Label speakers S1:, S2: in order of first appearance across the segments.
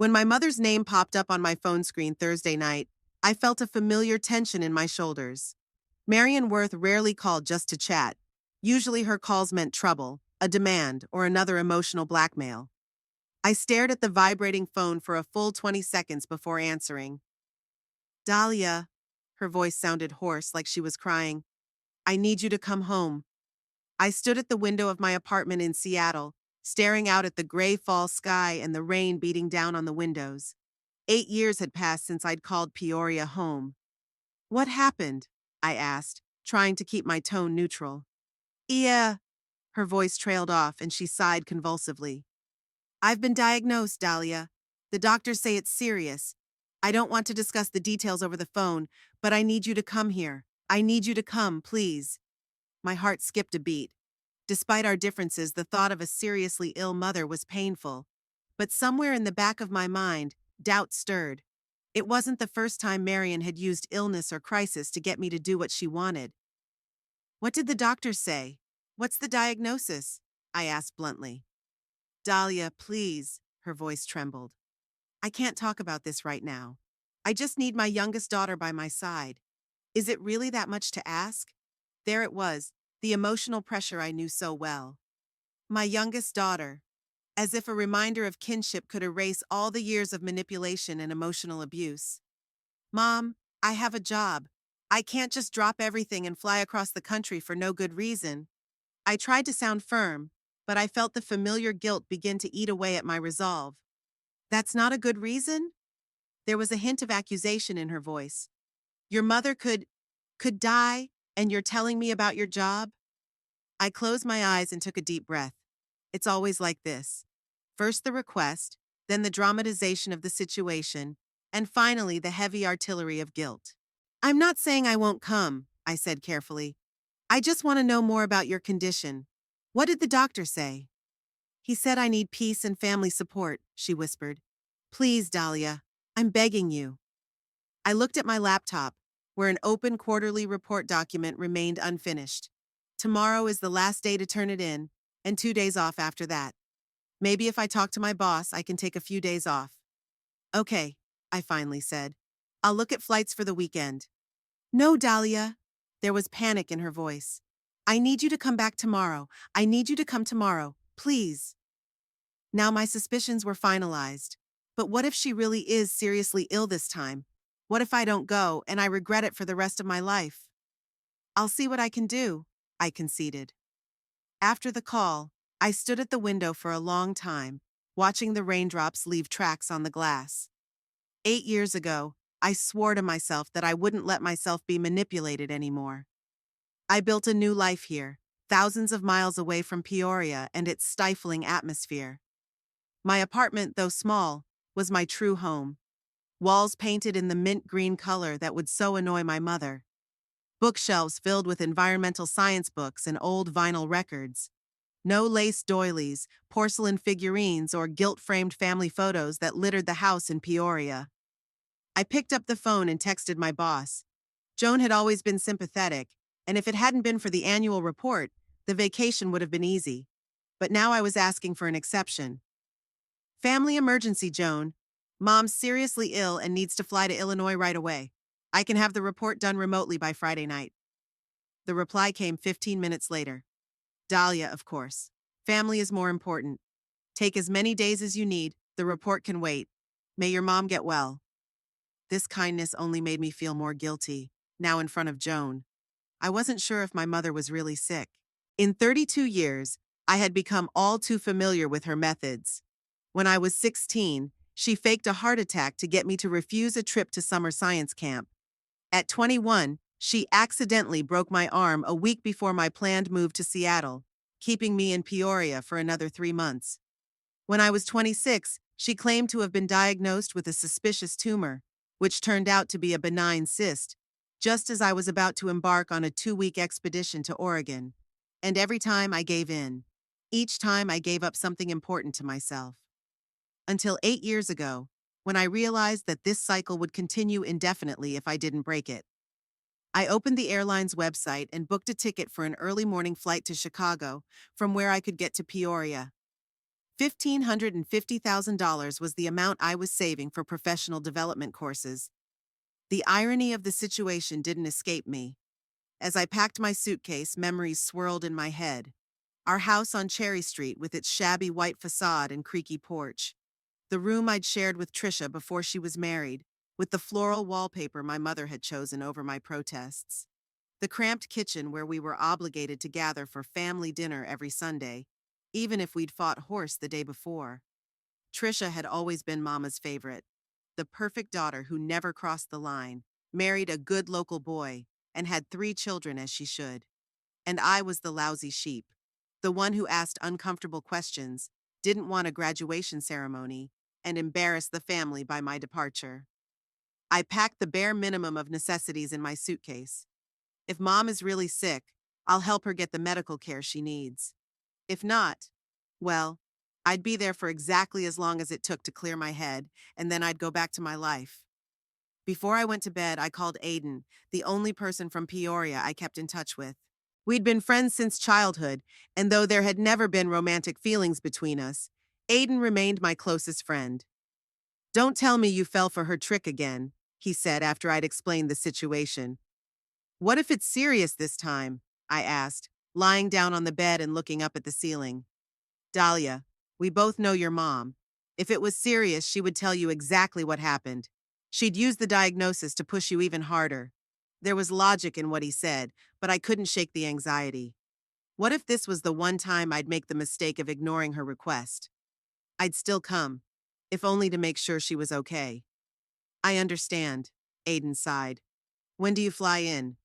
S1: When my mother's name popped up on my phone screen Thursday night, I felt a familiar tension in my shoulders. Marion Worth rarely called just to chat. Usually her calls meant trouble, a demand, or another emotional blackmail. I stared at the vibrating phone for a full 20 seconds before answering. Dahlia, her voice sounded hoarse like she was crying. I need you to come home. I stood at the window of my apartment in Seattle, staring out at the gray fall sky and the rain beating down on the windows. 8 years had passed since I'd called Peoria home. What happened? I asked, trying to keep my tone neutral. Yeah, her voice trailed off and she sighed convulsively. I've been diagnosed, Dahlia. The doctors say it's serious. I don't want to discuss the details over the phone, but I need you to come here. I need you to come, please. My heart skipped a beat. Despite our differences, the thought of a seriously ill mother was painful. But somewhere in the back of my mind, doubt stirred. It wasn't the first time Marion had used illness or crisis to get me to do what she wanted. What did the doctors say? What's the diagnosis? I asked bluntly. Dahlia, please, her voice trembled. I can't talk about this right now. I just need my youngest daughter by my side. Is it really that much to ask? There it was, the emotional pressure I knew so well. My youngest daughter, as if a reminder of kinship could erase all the years of manipulation and emotional abuse. Mom, I have a job. I can't just drop everything and fly across the country for no good reason. I tried to sound firm, but I felt the familiar guilt begin to eat away at my resolve. That's not a good reason? There was a hint of accusation in her voice. Your mother could die, and you're telling me about your job? I closed my eyes and took a deep breath. It's always like this. First the request, then the dramatization of the situation, and finally the heavy artillery of guilt. I'm not saying I won't come, I said carefully. I just want to know more about your condition. What did the doctor say? He said I need peace and family support, she whispered. Please, Dahlia, I'm begging you. I looked at my laptop, where an open quarterly report document remained unfinished. Tomorrow is the last day to turn it in, and 2 days off after that. Maybe if I talk to my boss, I can take a few days off. Okay, I finally said. I'll look at flights for the weekend. No, Dahlia. There was panic in her voice. I need you to come back tomorrow. I need you to come tomorrow, please. Now my suspicions were finalized. But what if she really is seriously ill this time? What if I don't go and I regret it for the rest of my life? I'll see what I can do, I conceded. After the call, I stood at the window for a long time, watching the raindrops leave tracks on the glass. 8 years ago, I swore to myself that I wouldn't let myself be manipulated anymore. I built a new life here, thousands of miles away from Peoria and its stifling atmosphere. My apartment, though small, was my true home. Walls painted in the mint green color that would so annoy my mother. Bookshelves filled with environmental science books and old vinyl records. No lace doilies, porcelain figurines, or gilt-framed family photos that littered the house in Peoria. I picked up the phone and texted my boss. Joan had always been sympathetic, and if it hadn't been for the annual report, the vacation would have been easy. But now I was asking for an exception. Family emergency, Joan. Mom's seriously ill and needs to fly to Illinois right away. I can have the report done remotely by Friday night. The reply came 15 minutes later. Dahlia, of course. Family is more important. Take as many days as you need. The report can wait. May your mom get well. This kindness only made me feel more guilty, now in front of Joan. I wasn't sure if my mother was really sick. In 32 years, I had become all too familiar with her methods. When I was 16, she faked a heart attack to get me to refuse a trip to summer science camp. At 21, she accidentally broke my arm a week before my planned move to Seattle, keeping me in Peoria for another 3 months. When I was 26, she claimed to have been diagnosed with a suspicious tumor, which turned out to be a benign cyst, just as I was about to embark on a 2-week expedition to Oregon. And every time I gave in. Each time I gave up something important to myself. Until 8 years ago, when I realized that this cycle would continue indefinitely if I didn't break it. I opened the airline's website and booked a ticket for an early morning flight to Chicago, from where I could get to Peoria. $1,550,000 was the amount I was saving for professional development courses. The irony of the situation didn't escape me. As I packed my suitcase, memories swirled in my head. Our house on Cherry Street with its shabby white facade and creaky porch. The room I'd shared with Trisha before she was married, with the floral wallpaper my mother had chosen over my protests. The cramped kitchen where we were obligated to gather for family dinner every Sunday, even if we'd fought horse the day before. Trisha had always been Mama's favorite, the perfect daughter who never crossed the line, married a good local boy, and had 3 children as she should. And I was the lousy sheep, the one who asked uncomfortable questions, didn't want a graduation ceremony, and embarrassed the family by my departure. I packed the bare minimum of necessities in my suitcase. If Mom is really sick, I'll help her get the medical care she needs. If not, well, I'd be there for exactly as long as it took to clear my head, and then I'd go back to my life. Before I went to bed, I called Aiden, the only person from Peoria I kept in touch with. We'd been friends since childhood, and though there had never been romantic feelings between us, Aiden remained my closest friend. "Don't tell me you fell for her trick again," he said after I'd explained the situation. "What if it's serious this time?" I asked, lying down on the bed and looking up at the ceiling. "Dahlia, we both know your mom. If it was serious, she would tell you exactly what happened. She'd use the diagnosis to push you even harder." There was logic in what he said, but I couldn't shake the anxiety. What if this was the one time I'd make the mistake of ignoring her request? I'd still come, if only to make sure she was okay. "I understand," Aiden sighed. "When do you fly in?"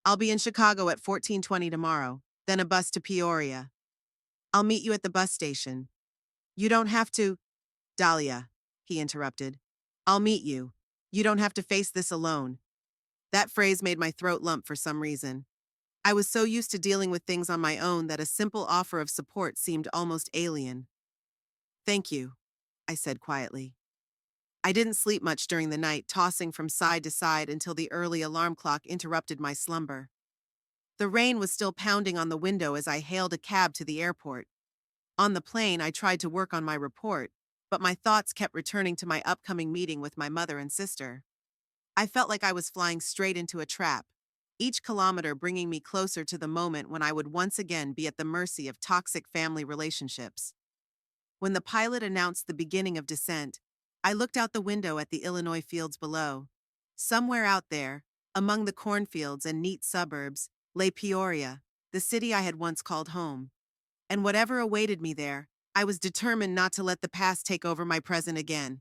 S1: "I'll be in Chicago at 14:20 tomorrow, then a bus to Peoria." "I'll meet you at the bus station." "You don't have to—" "Dahlia," he interrupted. "I'll meet you. You don't have to face this alone." That phrase made my throat lump for some reason. I was so used to dealing with things on my own that a simple offer of support seemed almost alien. "Thank you," I said quietly. I didn't sleep much during the night, tossing from side to side until the early alarm clock interrupted my slumber. The rain was still pounding on the window as I hailed a cab to the airport. On the plane, I tried to work on my report, but my thoughts kept returning to my upcoming meeting with my mother and sister. I felt like I was flying straight into a trap, each kilometer bringing me closer to the moment when I would once again be at the mercy of toxic family relationships. When the pilot announced the beginning of descent, I looked out the window at the Illinois fields below. Somewhere out there, among the cornfields and neat suburbs, lay Peoria, the city I had once called home. And whatever awaited me there, I was determined not to let the past take over my present again.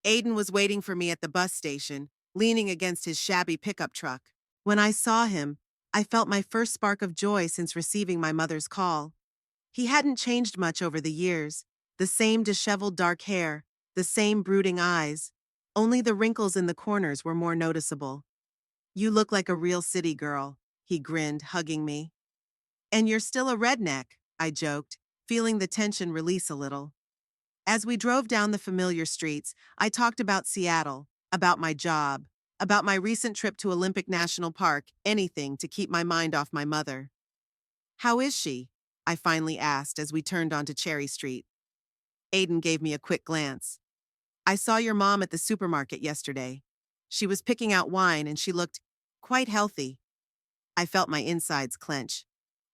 S1: Aiden was waiting for me at the bus station, leaning against his shabby pickup truck. When I saw him, I felt my first spark of joy since receiving my mother's call. He hadn't changed much over the years, the same disheveled dark hair, the same brooding eyes. Only the wrinkles in the corners were more noticeable. "You look like a real city girl," he grinned, hugging me. "And you're still a redneck," I joked, feeling the tension release a little. As we drove down the familiar streets, I talked about Seattle, about my job, about my recent trip to Olympic National Park, anything to keep my mind off my mother. "How is she?" I finally asked as we turned onto Cherry Street. Aiden gave me a quick glance. "I saw your mom at the supermarket yesterday. She was picking out wine and she looked quite healthy." I felt my insides clench.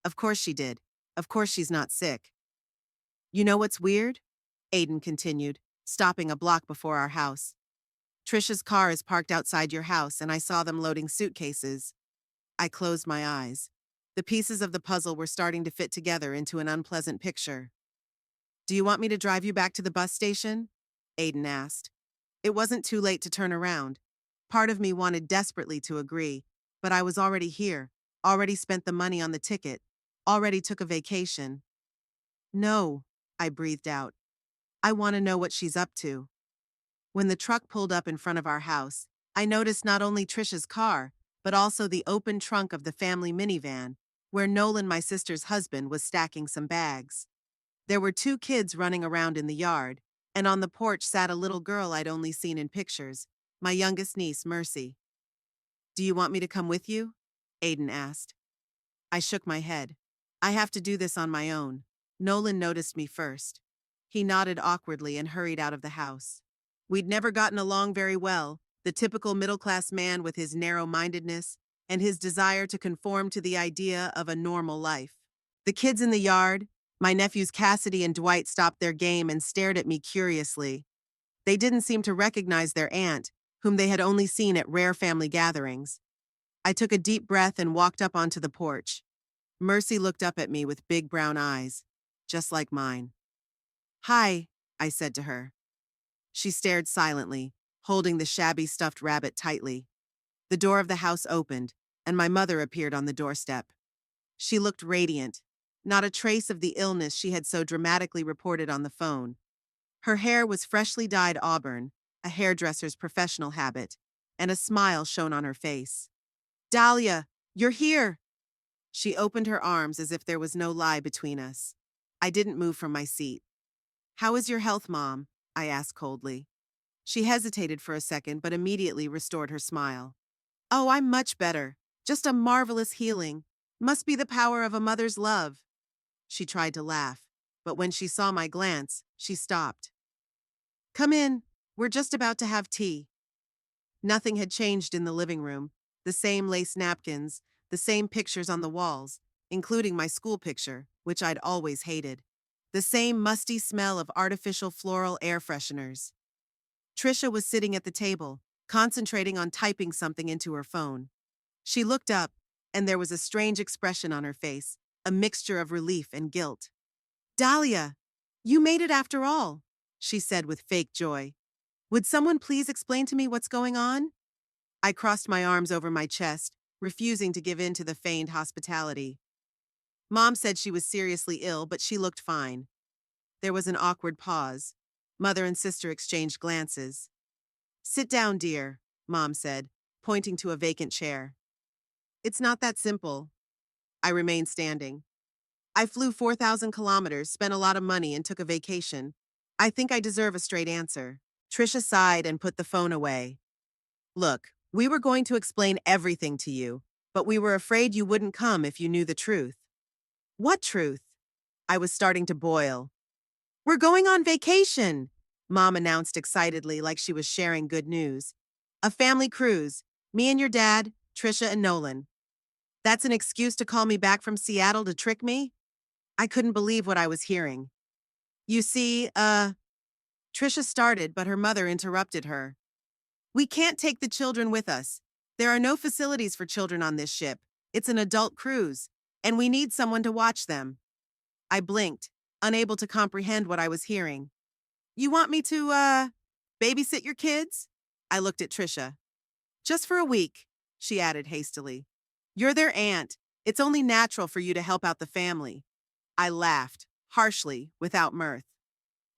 S1: Of course she did. Of course she's not sick. "You know what's weird?" Aiden continued, stopping a block before our house. "Trisha's car is parked outside your house and I saw them loading suitcases." I closed my eyes. The pieces of the puzzle were starting to fit together into an unpleasant picture. "Do you want me to drive you back to the bus station?" Aiden asked. It wasn't too late to turn around. Part of me wanted desperately to agree, but I was already here, already spent the money on the ticket, already took a vacation. "No," I breathed out. "I want to know what she's up to." When the truck pulled up in front of our house, I noticed not only Trisha's car, but also the open trunk of the family minivan, where Nolan, my sister's husband, was stacking some bags. There were 2 kids running around in the yard, and on the porch sat a little girl I'd only seen in pictures, my youngest niece, Mercy. "Do you want me to come with you?" Aiden asked. I shook my head. "I have to do this on my own. Nolan noticed me first." He nodded awkwardly and hurried out of the house. We'd never gotten along very well, the typical middle-class man with his narrow-mindedness and his desire to conform to the idea of a normal life. The kids in the yard, my nephews Cassidy and Dwight, stopped their game and stared at me curiously. They didn't seem to recognize their aunt, whom they had only seen at rare family gatherings. I took a deep breath and walked up onto the porch. Mercy looked up at me with big brown eyes, just like mine. "Hi," I said to her. She stared silently, holding the shabby stuffed rabbit tightly. The door of the house opened, and my mother appeared on the doorstep. She looked radiant, not a trace of the illness she had so dramatically reported on the phone. Her hair was freshly dyed auburn, a hairdresser's professional habit, and a smile shone on her face. "Dahlia, you're here!" She opened her arms as if there was no lie between us. I didn't move from my seat. "How is your health, Mom?" I asked coldly. She hesitated for a second, but immediately restored her smile. "Oh, I'm much better. Just a marvelous healing. Must be the power of a mother's love." She tried to laugh, but when she saw my glance, she stopped. "Come in. We're just about to have tea." Nothing had changed in the living room. The same lace napkins, the same pictures on the walls, including my school picture, which I'd always hated. The same musty smell of artificial floral air fresheners. Trisha was sitting at the table, concentrating on typing something into her phone. She looked up, and there was a strange expression on her face, a mixture of relief and guilt. "Dahlia, you made it after all," she said with fake joy. "Would someone please explain to me what's going on?" I crossed my arms over my chest, refusing to give in to the feigned hospitality. Mom said she was seriously ill, but she looked fine. There was an awkward pause. Mother and sister exchanged glances. "Sit down, dear," Mom said, pointing to a vacant chair. "It's not that simple." I remained standing. "I flew 4,000 kilometers, spent a lot of money, and took a vacation. I think I deserve a straight answer." Trisha sighed and put the phone away. "Look, we were going to explain everything to you, but we were afraid you wouldn't come if you knew the truth." "What truth?" I was starting to boil. "We're going on vacation," Mom announced excitedly, like she was sharing good news. "A family cruise. Me and your dad, Trisha and Nolan." "That's an excuse to call me back from Seattle to trick me?" I couldn't believe what I was hearing. "You see, Trisha started, but her mother interrupted her. "We can't take the children with us. There are no facilities for children on this ship. It's an adult cruise, and we need someone to watch them." I blinked, unable to comprehend what I was hearing. "You want me to, babysit your kids?" I looked at Trisha. "Just for a week," she added hastily. "You're their aunt. It's only natural for you to help out the family." I laughed, harshly, without mirth.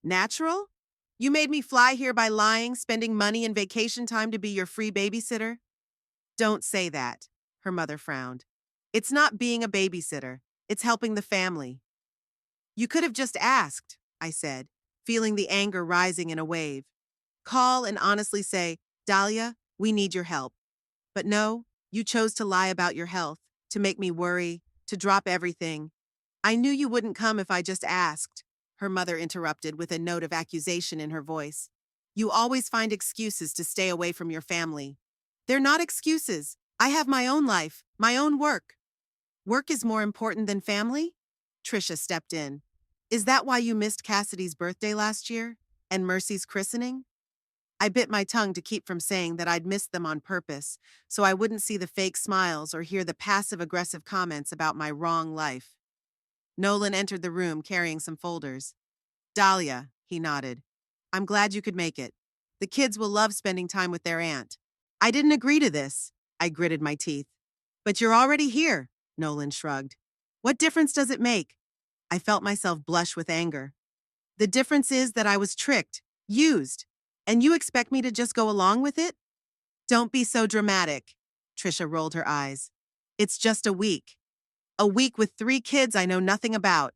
S1: "Natural? You made me fly here by lying, spending money and vacation time to be your free babysitter?" "Don't say that," her mother frowned. "It's not being a babysitter. It's helping the family." "You could have just asked," I said, feeling the anger rising in a wave. "Call and honestly say, 'Dahlia, we need your help.' But no, you chose to lie about your health, to make me worry, to drop everything. I knew you wouldn't come if I just asked," her mother interrupted with a note of accusation in her voice. "You always find excuses to stay away from your family." "They're not excuses. I have my own life, my own work." "Work is more important than family?" Trisha stepped in. "Is that why you missed Cassidy's birthday last year? And Mercy's christening?" I bit my tongue to keep from saying that I'd missed them on purpose, so I wouldn't see the fake smiles or hear the passive-aggressive comments about my wrong life. Nolan entered the room carrying some folders. "Dahlia," he nodded. "I'm glad you could make it. The kids will love spending time with their aunt." "I didn't agree to this." I gritted my teeth. "But you're already here," Nolan shrugged. "What difference does it make?" I felt myself blush with anger. "The difference is that I was tricked, used, and you expect me to just go along with it?" "Don't be so dramatic." Trisha rolled her eyes. "It's just a week. A week with 3 kids I know nothing about.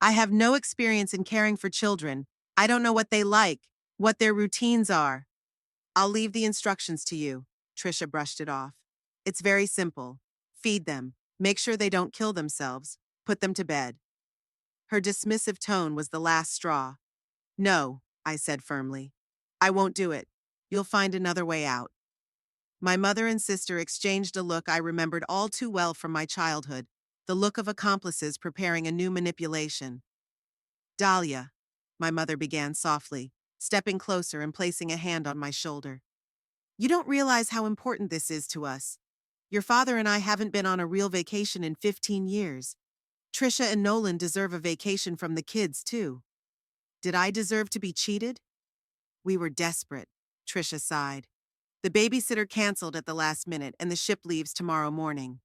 S1: I have no experience in caring for children. I don't know what they like, what their routines are." "I'll leave the instructions to you." Trisha brushed it off. "It's very simple. Feed them. Make sure they don't kill themselves. Put them to bed." Her dismissive tone was the last straw. No, I said firmly. I won't do it. You'll find another way out. My mother and sister exchanged a look I remembered all too well from my childhood, the look of accomplices preparing a new manipulation. Dahlia, my mother began softly, stepping closer and placing a hand on my shoulder. You don't realize how important this is to us. Your father and I haven't been on a real vacation in 15 years. Trisha and Nolan deserve a vacation from the kids, too. Did I deserve to be cheated? We were desperate, Trisha sighed. The babysitter canceled at the last minute and the ship leaves tomorrow morning.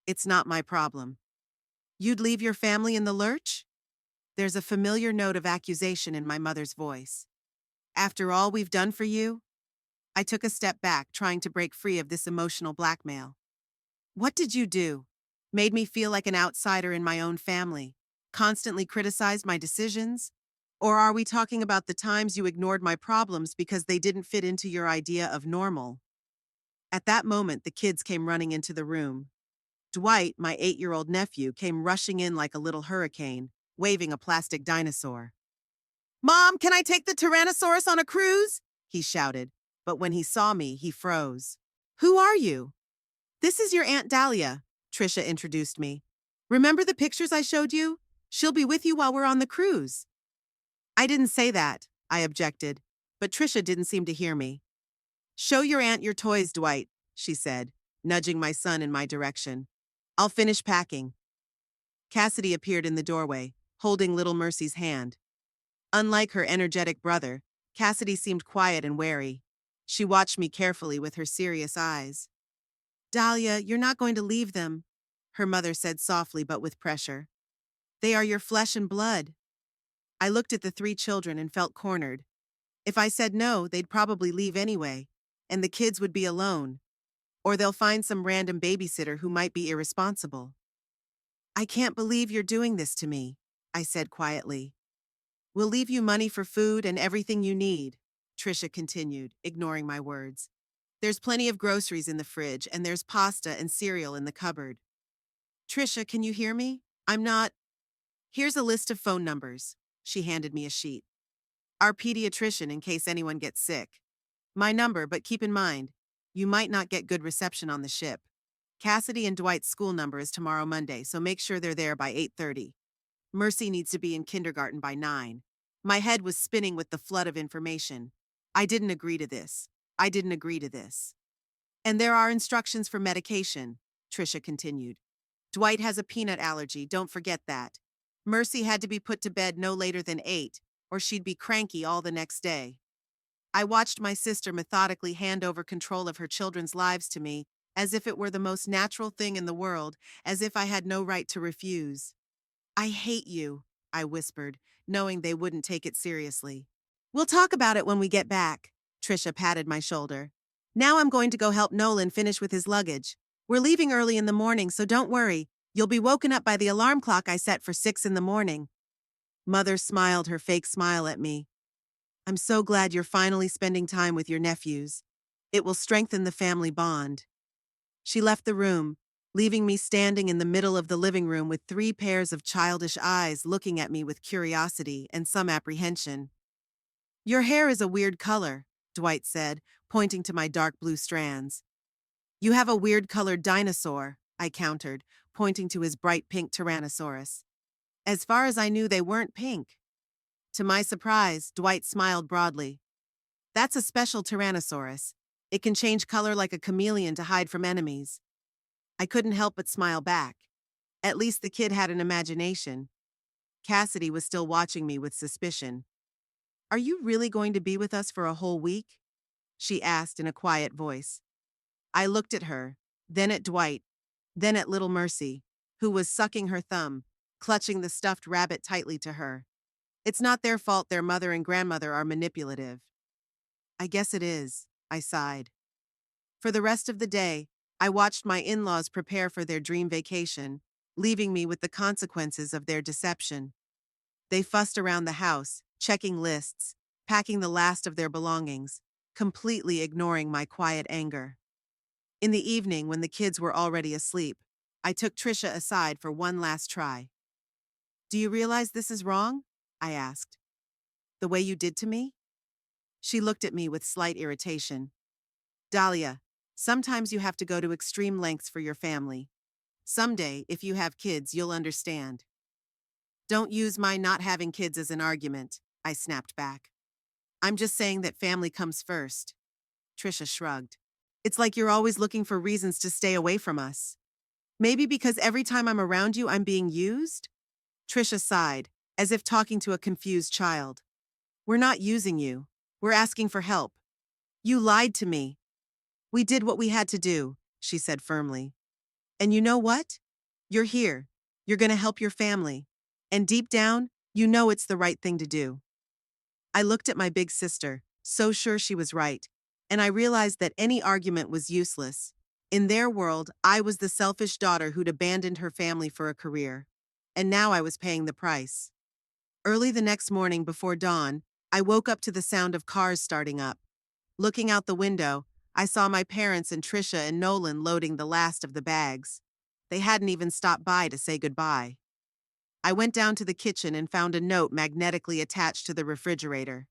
S1: It's not my problem. You'd leave your family in the lurch? There's a familiar note of accusation in my mother's voice. After all we've done for you? I took a step back, trying to break free of this emotional blackmail. What did you do? Made me feel like an outsider in my own family? Constantly criticized my decisions? Or are we talking about the times you ignored my problems because they didn't fit into your idea of normal? At that moment, the kids came running into the room. Dwight, my 8-year-old nephew, came rushing in like a little hurricane, waving a plastic dinosaur. Mom, can I take the Tyrannosaurus on a cruise? He shouted, but when he saw me, he froze. Who are you? This is your Aunt Dahlia, Trisha introduced me. Remember the pictures I showed you? She'll be with you while we're on the cruise. I didn't say that, I objected, but Trisha didn't seem to hear me. Show your aunt your toys, Dwight, she said, nudging my son in my direction. I'll finish packing. Cassidy appeared in the doorway, holding little Mercy's hand. Unlike her energetic brother, Cassidy seemed quiet and wary. She watched me carefully with her serious eyes. Dahlia, you're not going to leave them, her mother said softly but with pressure. They are your flesh and blood. I looked at the 3 children and felt cornered. If I said no, they'd probably leave anyway, and the kids would be alone. Or they'll find some random babysitter who might be irresponsible. I can't believe you're doing this to me, I said quietly. We'll leave you money for food and everything you need, Trisha continued, ignoring my words. There's plenty of groceries in the fridge, and there's pasta and cereal in the cupboard. Trisha, can you hear me? I'm not. Here's a list of phone numbers. She handed me a sheet. Our pediatrician in case anyone gets sick. My number, but keep in mind, you might not get good reception on the ship. Cassidy and Dwight's school number is tomorrow Monday, so make sure they're there by 8:30. Mercy needs to be in kindergarten by 9. My head was spinning with the flood of information. I didn't agree to this. I didn't agree to this. And there are instructions for medication, Trisha continued. Dwight has a peanut allergy, don't forget that. Mercy had to be put to bed no later than 8, or she'd be cranky all the next day. I watched my sister methodically hand over control of her children's lives to me, as if it were the most natural thing in the world, as if I had no right to refuse. I hate you, I whispered, knowing they wouldn't take it seriously. We'll talk about it when we get back, Trisha patted my shoulder. Now I'm going to go help Nolan finish with his luggage. We're leaving early in the morning, so don't worry. You'll be woken up by the alarm clock I set for 6 in the morning. Mother smiled her fake smile at me. I'm so glad you're finally spending time with your nephews. It will strengthen the family bond. She left the room, leaving me standing in the middle of the living room with 3 pairs of childish eyes looking at me with curiosity and some apprehension. Your hair is a weird color, Dwight said, pointing to my dark blue strands. You have a weird-colored dinosaur, I countered, pointing to his bright pink Tyrannosaurus. As far as I knew, they weren't pink. To my surprise, Dwight smiled broadly. That's a special Tyrannosaurus. It can change color like a chameleon to hide from enemies. I couldn't help but smile back. At least the kid had an imagination. Cassidy was still watching me with suspicion. Are you really going to be with us for a whole week? She asked in a quiet voice. I looked at her, then at Dwight, then at little Mercy, who was sucking her thumb, clutching the stuffed rabbit tightly to her. It's not their fault their mother and grandmother are manipulative. I guess it is, I sighed. For the rest of the day, I watched my in-laws prepare for their dream vacation, leaving me with the consequences of their deception. They fussed around the house, checking lists, packing the last of their belongings, completely ignoring my quiet anger. In the evening, when the kids were already asleep, I took Trisha aside for one last try. Do you realize this is wrong? I asked. The way you did to me? She looked at me with slight irritation. Dahlia, sometimes you have to go to extreme lengths for your family. Someday, if you have kids, you'll understand. Don't use my not having kids as an argument, I snapped back. I'm just saying that family comes first. Trisha shrugged. It's like you're always looking for reasons to stay away from us. Maybe because every time I'm around you, I'm being used? Trisha sighed, as if talking to a confused child. We're not using you. We're asking for help. You lied to me. We did what we had to do, she said firmly. And you know what? You're here. You're going to help your family. And deep down, you know it's the right thing to do. I looked at my big sister, so sure she was right, and I realized that any argument was useless. In their world, I was the selfish daughter who'd abandoned her family for a career. And now I was paying the price. Early the next morning before dawn, I woke up to the sound of cars starting up. Looking out the window, I saw my parents and Trisha and Nolan loading the last of the bags. They hadn't even stopped by to say goodbye. I went down to the kitchen and found a note magnetically attached to the refrigerator.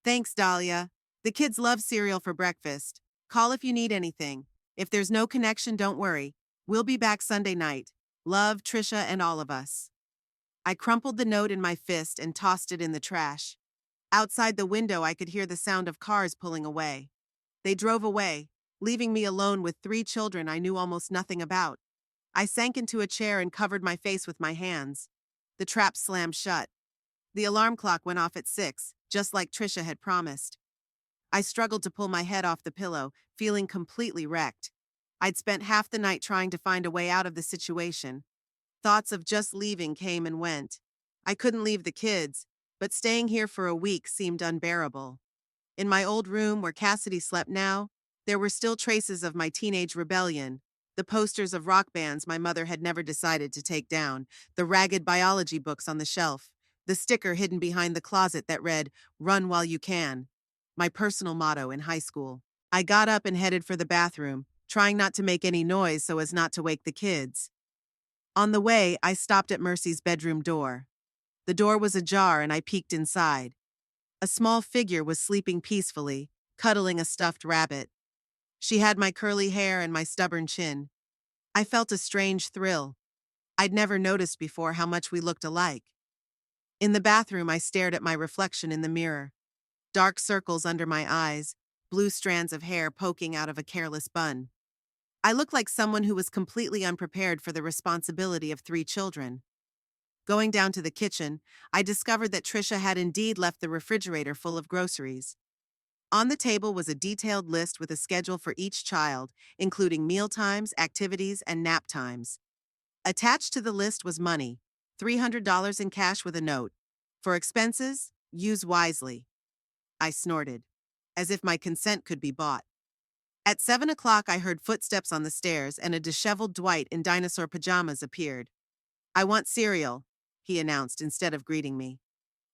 S1: Thanks, Dahlia. The kids love cereal for breakfast. Call if you need anything. If there's no connection, don't worry. We'll be back Sunday night. Love, Trisha, and all of us. I crumpled the note in my fist and tossed it in the trash. Outside the window, I could hear the sound of cars pulling away. They drove away, leaving me alone with 3 children I knew almost nothing about. I sank into a chair and covered my face with my hands. The trap slammed shut. The alarm clock went off at 6, just like Trisha had promised. I struggled to pull my head off the pillow, feeling completely wrecked. I'd spent half the night trying to find a way out of the situation. Thoughts of just leaving came and went. I couldn't leave the kids, but staying here for a week seemed unbearable. In my old room where Cassidy slept now, there were still traces of my teenage rebellion, the posters of rock bands my mother had never decided to take down, the ragged biology books on the shelf, the sticker hidden behind the closet that read, "Run while you can," my personal motto in high school. I got up and headed for the bathroom, trying not to make any noise so as not to wake the kids. On the way, I stopped at Mercy's bedroom door. The door was ajar and I peeked inside. A small figure was sleeping peacefully, cuddling a stuffed rabbit. She had my curly hair and my stubborn chin. I felt a strange thrill. I'd never noticed before how much we looked alike. In the bathroom, I stared at my reflection in the mirror. Dark circles under my eyes, blue strands of hair poking out of a careless bun. I looked like someone who was completely unprepared for the responsibility of 3 children. Going down to the kitchen, I discovered that Trisha had indeed left the refrigerator full of groceries. On the table was a detailed list with a schedule for each child, including meal times, activities, and nap times. Attached to the list was money, $300 in cash with a note. For expenses, use wisely. I snorted, as if my consent could be bought. At 7 o'clock, I heard footsteps on the stairs and a disheveled Dwight in dinosaur pajamas appeared. I want cereal, he announced instead of greeting me.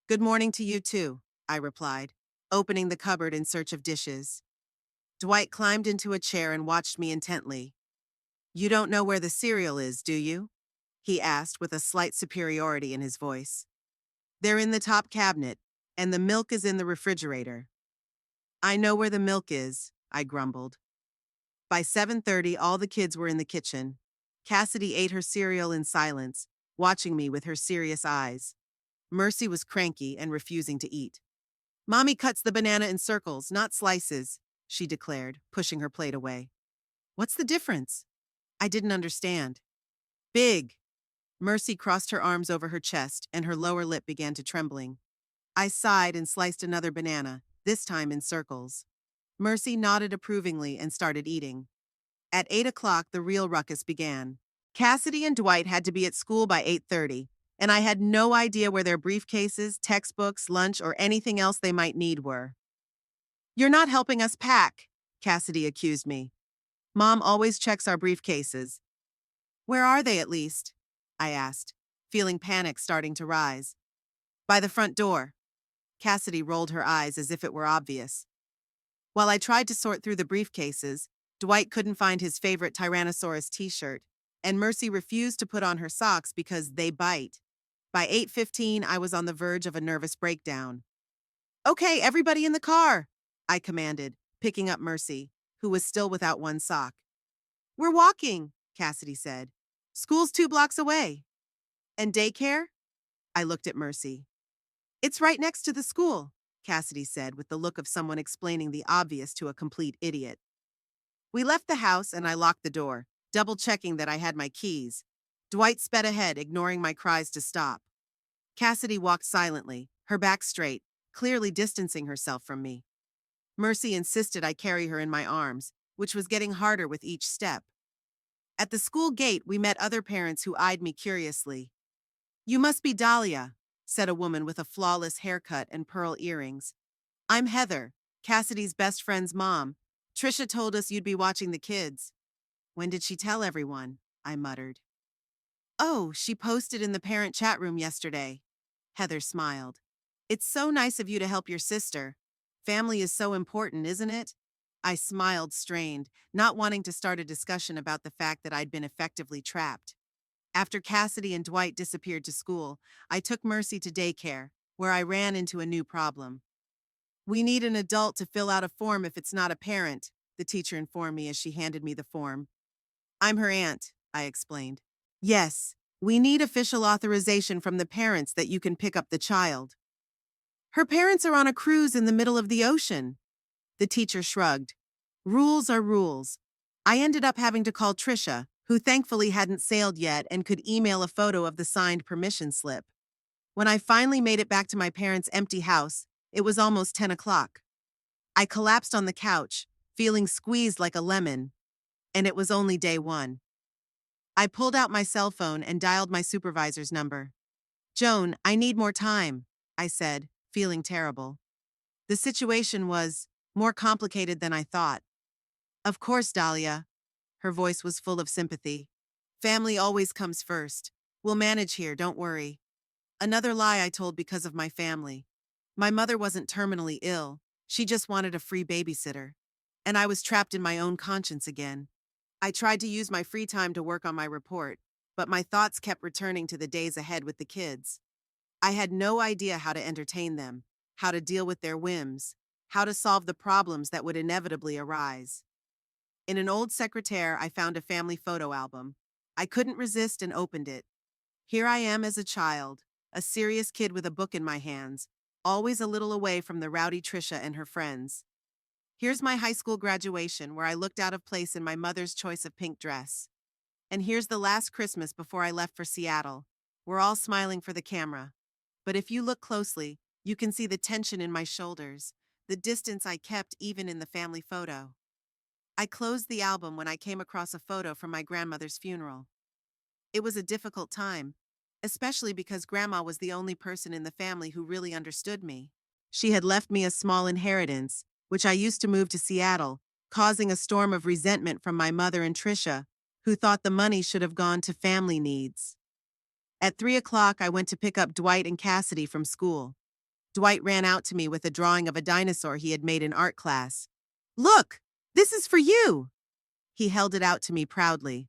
S1: Good morning to you too, I replied, opening the cupboard in search of dishes. Dwight climbed into a chair and watched me intently. You don't know where the cereal is, do you? He asked with a slight superiority in his voice. They're in the top cabinet, and the milk is in the refrigerator. I know where the milk is, I grumbled. By 7:30, all the kids were in the kitchen. Cassidy ate her cereal in silence, watching me with her serious eyes. Mercy was cranky and refusing to eat. Mommy cuts the banana in circles, not slices, she declared, pushing her plate away. What's the difference? I didn't understand. Big. Mercy crossed her arms over her chest, and her lower lip began to trembling. I sighed and sliced another banana, this time in circles. Mercy nodded approvingly and started eating. At 8 o'clock, the real ruckus began. Cassidy and Dwight had to be at school by 8:30, and I had no idea where their briefcases, textbooks, lunch, or anything else they might need were. You're not helping us pack, Cassidy accused me. Mom always checks our briefcases. Where are they, at least? I asked, feeling panic starting to rise. By the front door. Cassidy rolled her eyes as if it were obvious. While I tried to sort through the briefcases, Dwight couldn't find his favorite Tyrannosaurus t-shirt, and Mercy refused to put on her socks because they bite. By 8:15, I was on the verge of a nervous breakdown. Okay, everybody in the car, I commanded, picking up Mercy, who was still without one sock. We're walking, Cassidy said. School's 2 blocks away. And daycare? I looked at Mercy. It's right next to the school, Cassidy said with the look of someone explaining the obvious to a complete idiot. We left the house and I locked the door, double checking that I had my keys. Dwight sped ahead, ignoring my cries to stop. Cassidy walked silently, her back straight, clearly distancing herself from me. Mercy insisted I carry her in my arms, which was getting harder with each step. At the school gate, we met other parents who eyed me curiously. You must be Dahlia, said a woman with a flawless haircut and pearl earrings. I'm Heather, Cassidy's best friend's mom. Trisha told us you'd be watching the kids. When did she tell everyone? I muttered. Oh, she posted in the parent chat room yesterday. Heather smiled. It's so nice of you to help your sister. Family is so important, isn't it? I smiled, strained, not wanting to start a discussion about the fact that I'd been effectively trapped. After Cassidy and Dwight disappeared to school, I took Mercy to daycare, where I ran into a new problem. We need an adult to fill out a form if it's not a parent, the teacher informed me as she handed me the form. I'm her aunt, I explained. Yes, we need official authorization from the parents that you can pick up the child. Her parents are on a cruise in the middle of the ocean. The teacher shrugged. Rules are rules. I ended up having to call Trisha, who thankfully hadn't sailed yet and could email a photo of the signed permission slip. When I finally made it back to my parents' empty house, it was almost 10 o'clock. I collapsed on the couch, feeling squeezed like a lemon, and it was only day one. I pulled out my cell phone and dialed my supervisor's number. Joan, I need more time, I said, feeling terrible. The situation was more complicated than I thought. Of course, Dahlia. Her voice was full of sympathy. Family always comes first. We'll manage here, don't worry. Another lie I told because of my family. My mother wasn't terminally ill. She just wanted a free babysitter. And I was trapped in my own conscience again. I tried to use my free time to work on my report, but my thoughts kept returning to the days ahead with the kids. I had no idea how to entertain them, how to deal with their whims, how to solve the problems that would inevitably arise. In an old secretaire, I found a family photo album. I couldn't resist and opened it. Here I am as a child, a serious kid with a book in my hands, always a little away from the rowdy Trisha and her friends. Here's my high school graduation where I looked out of place in my mother's choice of pink dress. And here's the last Christmas before I left for Seattle. We're all smiling for the camera. But if you look closely, you can see the tension in my shoulders, the distance I kept even in the family photo. I closed the album when I came across a photo from my grandmother's funeral. It was a difficult time, especially because Grandma was the only person in the family who really understood me. She had left me a small inheritance, which I used to move to Seattle, causing a storm of resentment from my mother and Trisha, who thought the money should have gone to family needs. At 3 o'clock, I went to pick up Dwight and Cassidy from school. Dwight ran out to me with a drawing of a dinosaur he had made in art class. Look, this is for you! He held it out to me proudly.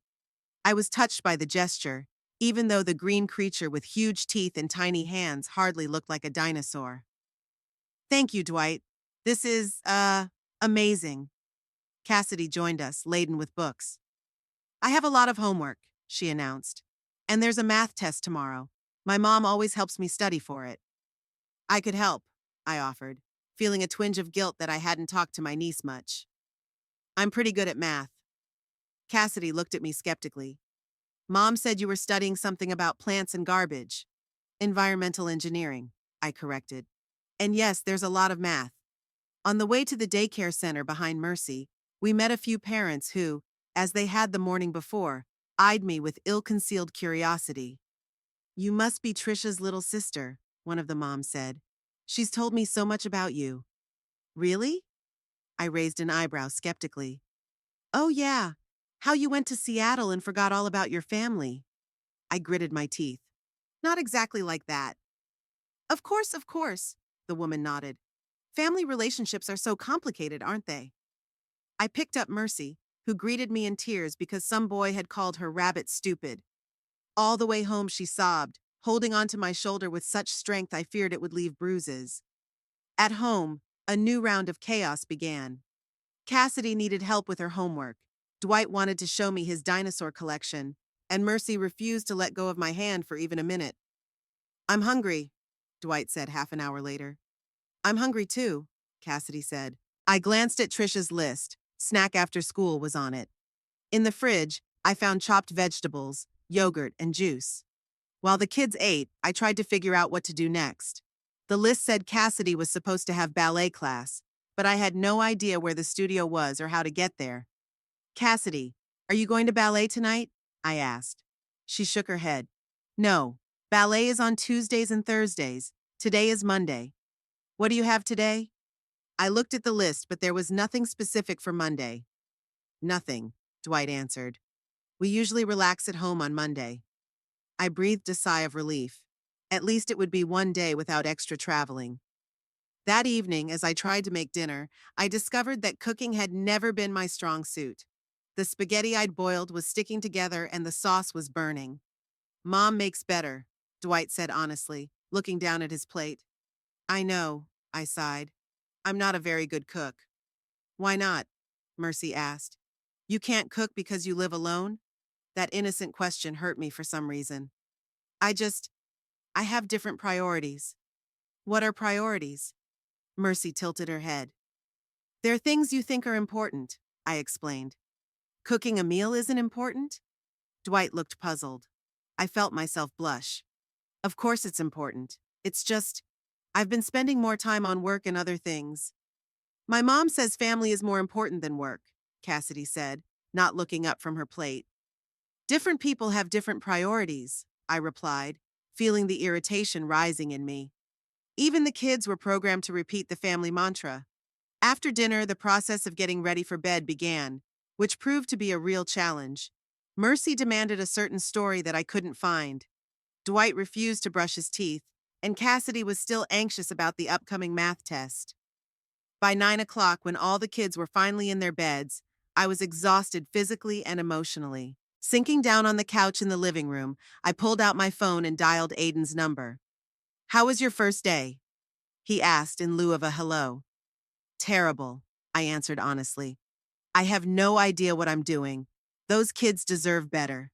S1: I was touched by the gesture, even though the green creature with huge teeth and tiny hands hardly looked like a dinosaur. Thank you, Dwight. This is, amazing. Cassidy joined us, laden with books. I have a lot of homework, she announced. And there's a math test tomorrow. My mom always helps me study for it. I could help, I offered, feeling a twinge of guilt that I hadn't talked to my niece much. I'm pretty good at math. Cassidy looked at me skeptically. Mom said you were studying something about plants and garbage. Environmental engineering, I corrected. And yes, there's a lot of math. On the way to the daycare center behind Mercy, we met a few parents who, as they had the morning before, eyed me with ill-concealed curiosity. You must be Trisha's little sister, one of the moms said. She's told me so much about you. Really? I raised an eyebrow skeptically. Oh yeah, how you went to Seattle and forgot all about your family. I gritted my teeth. Not exactly like that. Of course, the woman nodded. Family relationships are so complicated, aren't they? I picked up Mercy, who greeted me in tears because some boy had called her rabbit stupid. All the way home she sobbed, holding onto my shoulder with such strength I feared it would leave bruises. At home, a new round of chaos began. Cassidy needed help with her homework. Dwight wanted to show me his dinosaur collection, and Mercy refused to let go of my hand for even a minute. "I'm hungry," Dwight said half an hour later. "I'm hungry too," Cassidy said. I glanced at Trisha's list. Snack after school was on it. In the fridge, I found chopped vegetables, yogurt, and juice. While the kids ate, I tried to figure out what to do next. The list said Cassidy was supposed to have ballet class, but I had no idea where the studio was or how to get there. "Cassidy, are you going to ballet tonight?" I asked. She shook her head. "No, ballet is on Tuesdays and Thursdays. Today is Monday." "What do you have today?" I looked at the list, but there was nothing specific for Monday. "Nothing," Dwight answered. "We usually relax at home on Monday." I breathed a sigh of relief. At least it would be one day without extra traveling. That evening, as I tried to make dinner, I discovered that cooking had never been my strong suit. The spaghetti I'd boiled was sticking together and the sauce was burning. "Mom makes better," Dwight said honestly, looking down at his plate. "I know," I sighed. "I'm not a very good cook." "Why not?" Mercy asked. "You can't cook because you live alone?" That innocent question hurt me for some reason. I just, I have different priorities." "What are priorities?" Mercy tilted her head. "They're things you think are important," I explained. "Cooking a meal isn't important?" Dwight looked puzzled. I felt myself blush. "Of course it's important. It's just, I've been spending more time on work and other things." "My mom says family is more important than work," Cassidy said, not looking up from her plate. "Different people have different priorities," I replied, feeling the irritation rising in me. Even the kids were programmed to repeat the family mantra. After dinner, the process of getting ready for bed began, which proved to be a real challenge. Mercy demanded a certain story that I couldn't find. Dwight refused to brush his teeth, and Cassidy was still anxious about the upcoming math test. By 9 o'clock, when all the kids were finally in their beds, I was exhausted physically and emotionally. Sinking down on the couch in the living room, I pulled out my phone and dialed Aiden's number. "How was your first day?" he asked in lieu of a hello. "Terrible," I answered honestly. "I have no idea what I'm doing. Those kids deserve better."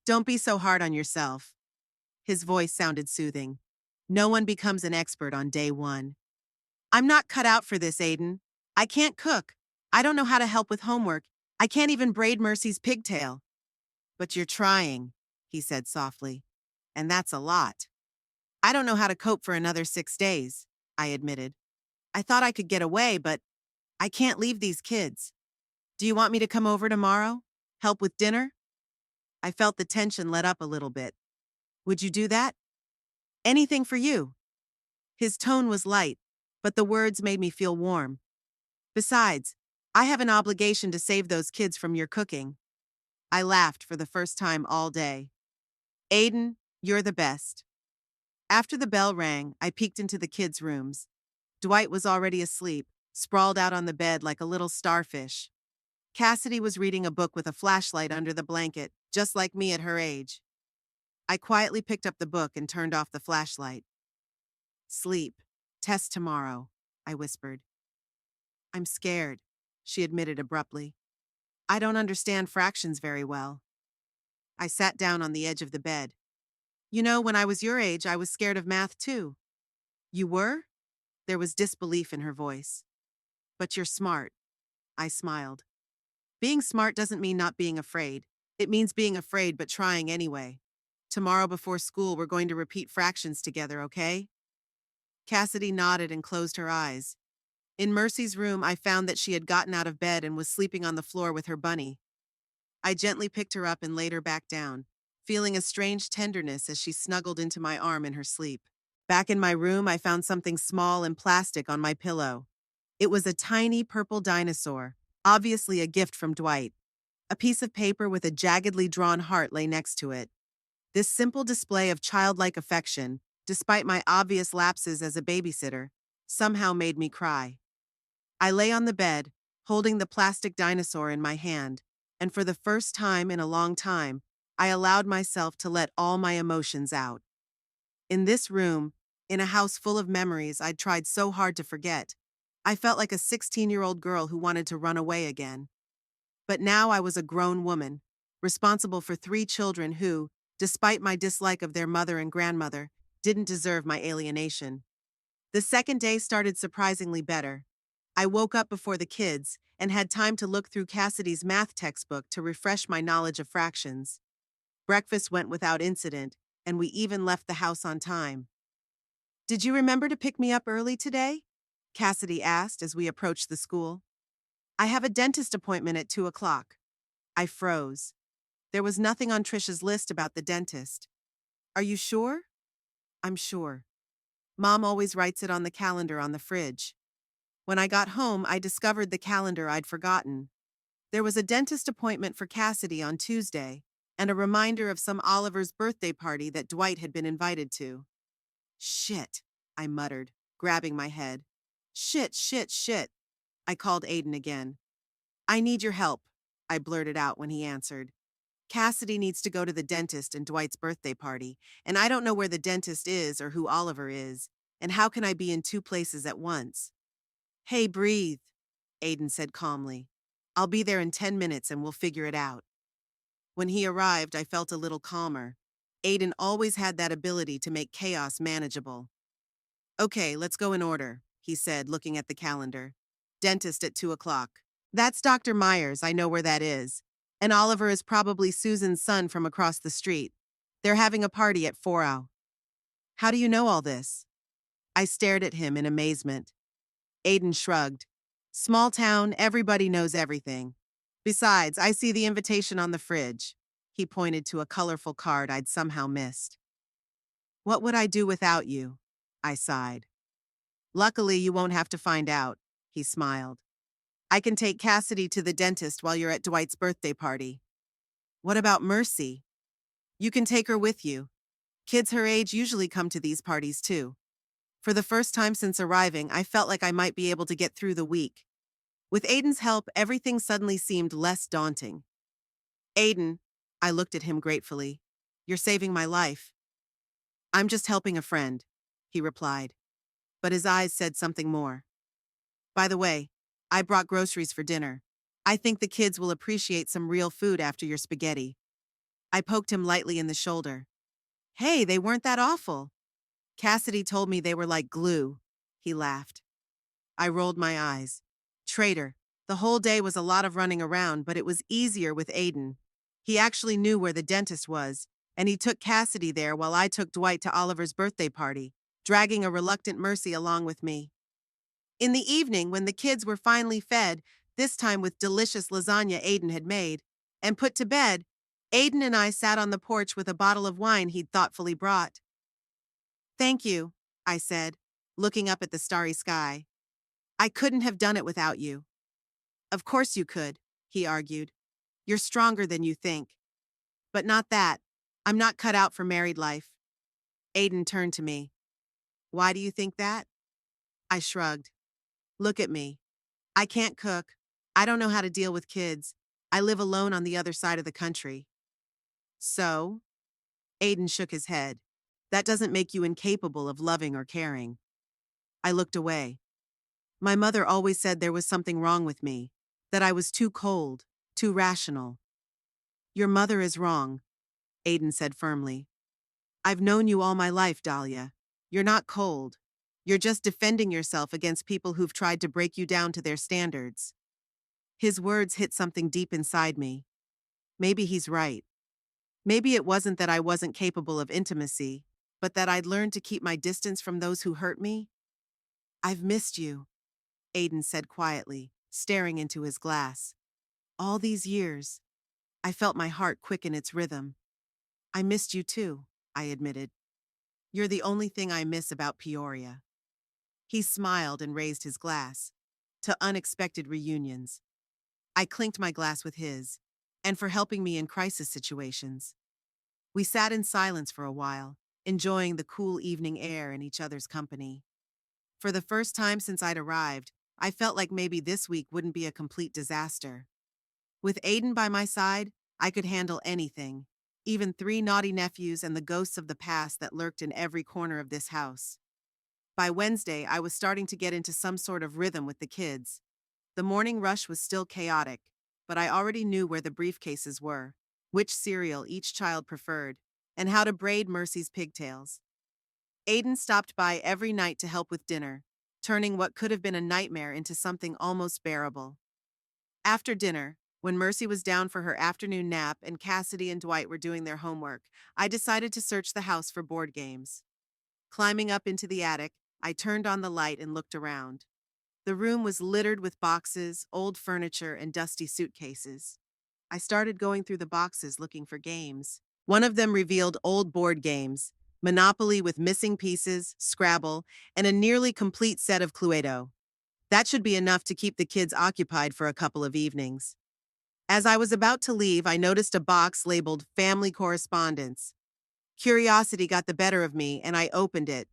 S1: "Don't be so hard on yourself." His voice sounded soothing. "No one becomes an expert on day one." "I'm not cut out for this, Aiden. I can't cook. I don't know how to help with homework. I can't even braid Mercy's pigtail." "But you're trying," he said softly. "And that's a lot." "I don't know how to cope for another 6 days," I admitted. "I thought I could get away, but I can't leave these kids. Do you want me to come over tomorrow? Help with dinner?" I felt the tension let up a little bit. "Would you do that?" "Anything for you." His tone was light, but the words made me feel warm. "Besides, I have an obligation to save those kids from your cooking." I laughed for the first time all day. "Aiden, you're the best." After the bell rang, I peeked into the kids' rooms. Dwight was already asleep, sprawled out on the bed like a little starfish. Cassidy was reading a book with a flashlight under the blanket, just like me at her age. I quietly picked up the book and turned off the flashlight. "Sleep. Test tomorrow," I whispered. "I'm scared," she admitted abruptly. "I don't understand fractions very well." I sat down on the edge of the bed. "You know, when I was your age, I was scared of math too." "You were?" There was disbelief in her voice. "But you're smart." I smiled. "Being smart doesn't mean not being afraid. It means being afraid but trying anyway. Tomorrow before school, we're going to repeat fractions together, okay?" Cassidy nodded and closed her eyes. In Mercy's room, I found that she had gotten out of bed and was sleeping on the floor with her bunny. I gently picked her up and laid her back down, feeling a strange tenderness as she snuggled into my arm in her sleep. Back in my room, I found something small and plastic on my pillow. It was a tiny purple dinosaur, obviously a gift from Dwight. A piece of paper with a jaggedly drawn heart lay next to it. This simple display of childlike affection, despite my obvious lapses as a babysitter, somehow made me cry. I lay on the bed, holding the plastic dinosaur in my hand, and for the first time in a long time, I allowed myself to let all my emotions out. In this room, in a house full of memories I'd tried so hard to forget. I felt like a 16-year-old girl who wanted to run away again. But now I was a grown woman, responsible for 3 children who, despite my dislike of their mother and grandmother, didn't deserve my alienation. The second day started surprisingly better. I woke up before the kids and had time to look through Cassidy's math textbook to refresh my knowledge of fractions. Breakfast went without incident, and we even left the house on time. Did you remember to pick me up early today? Cassidy asked as we approached the school. I have a dentist appointment at 2 o'clock. I froze. There was nothing on Trisha's list about the dentist. Are you sure? I'm sure. Mom always writes it on the calendar on the fridge. When I got home, I discovered the calendar I'd forgotten. There was a dentist appointment for Cassidy on Tuesday, and a reminder of some Oliver's birthday party that Dwight had been invited to. Shit, I muttered, grabbing my head. Shit, shit, shit. I called Aiden again. I need your help, I blurted out when he answered. Cassidy needs to go to the dentist and Dwight's birthday party, and I don't know where the dentist is or who Oliver is, and how can I be in 2 places at once? Hey, breathe, Aiden said calmly. I'll be there in 10 minutes and we'll figure it out. When he arrived, I felt a little calmer. Aiden always had that ability to make chaos manageable. Okay, let's go in order, he said, looking at the calendar. Dentist at 2 o'clock. That's Dr. Myers, I know where that is. And Oliver is probably Susan's son from across the street. They're having a party at 4 hours. How do you know all this? I stared at him in amazement. Aiden shrugged. Small town, everybody knows everything. Besides, I see the invitation on the fridge. He pointed to a colorful card I'd somehow missed. What would I do without you? I sighed. Luckily, you won't have to find out, he smiled. I can take Cassidy to the dentist while you're at Dwight's birthday party. What about Mercy? You can take her with you. Kids her age usually come to these parties too. For the first time since arriving, I felt like I might be able to get through the week. With Aiden's help, everything suddenly seemed less daunting. Aiden, I looked at him gratefully. You're saving my life. I'm just helping a friend, he replied. But his eyes said something more. By the way, I brought groceries for dinner. I think the kids will appreciate some real food after your spaghetti. I poked him lightly in the shoulder. Hey, they weren't that awful. Cassidy told me they were like glue. He laughed. I rolled my eyes. Traitor. The whole day was a lot of running around, but it was easier with Aiden. He actually knew where the dentist was, and he took Cassidy there while I took Dwight to Oliver's birthday party, dragging a reluctant Mercy along with me. In the evening, when the kids were finally fed, this time with delicious lasagna Aiden had made, and put to bed, Aiden and I sat on the porch with a bottle of wine he'd thoughtfully brought. Thank you, I said, looking up at the starry sky. I couldn't have done it without you. Of course you could, he argued. You're stronger than you think. But not that. I'm not cut out for married life. Aiden turned to me. Why do you think that? I shrugged. Look at me. I can't cook. I don't know how to deal with kids. I live alone on the other side of the country. So? Aiden shook his head. That doesn't make you incapable of loving or caring. I looked away. My mother always said there was something wrong with me, that I was too cold, too rational. Your mother is wrong, Aiden said firmly. I've known you all my life, Dahlia. You're not cold. You're just defending yourself against people who've tried to break you down to their standards. His words hit something deep inside me. Maybe he's right. Maybe it wasn't that I wasn't capable of intimacy, but that I'd learned to keep my distance from those who hurt me. I've missed you, Aiden said quietly, staring into his glass. All these years, I felt my heart quicken its rhythm. I missed you too, I admitted. You're the only thing I miss about Peoria. He smiled and raised his glass. To unexpected reunions. I clinked my glass with his, and for helping me in crisis situations. We sat in silence for a while, enjoying the cool evening air and each other's company. For the first time since I'd arrived, I felt like maybe this week wouldn't be a complete disaster. With Aiden by my side, I could handle anything, even 3 naughty nephews and the ghosts of the past that lurked in every corner of this house. By Wednesday, I was starting to get into some sort of rhythm with the kids. The morning rush was still chaotic, but I already knew where the briefcases were, which cereal each child preferred, and how to braid Mercy's pigtails. Aiden stopped by every night to help with dinner, turning what could have been a nightmare into something almost bearable. After dinner, when Mercy was down for her afternoon nap and Cassidy and Dwight were doing their homework, I decided to search the house for board games. Climbing up into the attic, I turned on the light and looked around. The room was littered with boxes, old furniture, and dusty suitcases. I started going through the boxes looking for games. One of them revealed old board games, Monopoly with missing pieces, Scrabble, and a nearly complete set of Cluedo. That should be enough to keep the kids occupied for a couple of evenings. As I was about to leave, I noticed a box labeled Family Correspondence. Curiosity got the better of me, and I opened it.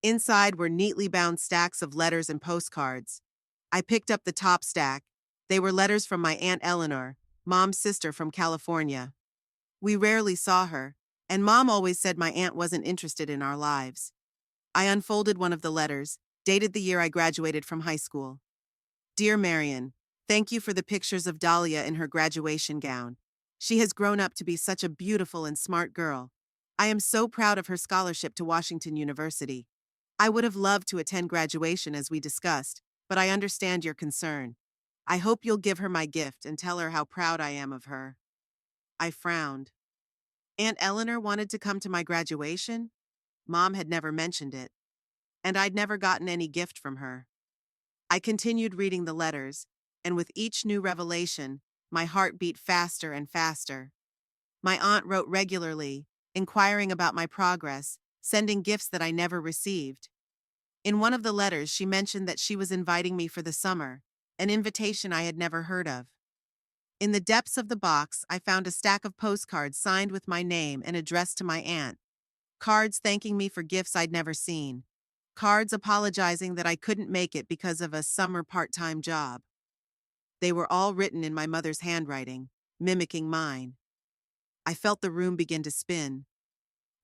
S1: Inside were neatly bound stacks of letters and postcards. I picked up the top stack. They were letters from my Aunt Eleanor, Mom's sister from California. We rarely saw her, and Mom always said my aunt wasn't interested in our lives. I unfolded one of the letters, dated the year I graduated from high school. Dear Marion, thank you for the pictures of Dahlia in her graduation gown. She has grown up to be such a beautiful and smart girl. I am so proud of her scholarship to Washington University. I would have loved to attend graduation as we discussed, but I understand your concern. I hope you'll give her my gift and tell her how proud I am of her. I frowned. Aunt Eleanor wanted to come to my graduation? Mom had never mentioned it, and I'd never gotten any gift from her. I continued reading the letters, and with each new revelation, my heart beat faster and faster. My aunt wrote regularly, inquiring about my progress, sending gifts that I never received. In one of the letters, she mentioned that she was inviting me for the summer, an invitation I had never heard of. In the depths of the box, I found a stack of postcards signed with my name and addressed to my aunt. Cards thanking me for gifts I'd never seen. Cards apologizing that I couldn't make it because of a summer part-time job. They were all written in my mother's handwriting, mimicking mine. I felt the room begin to spin.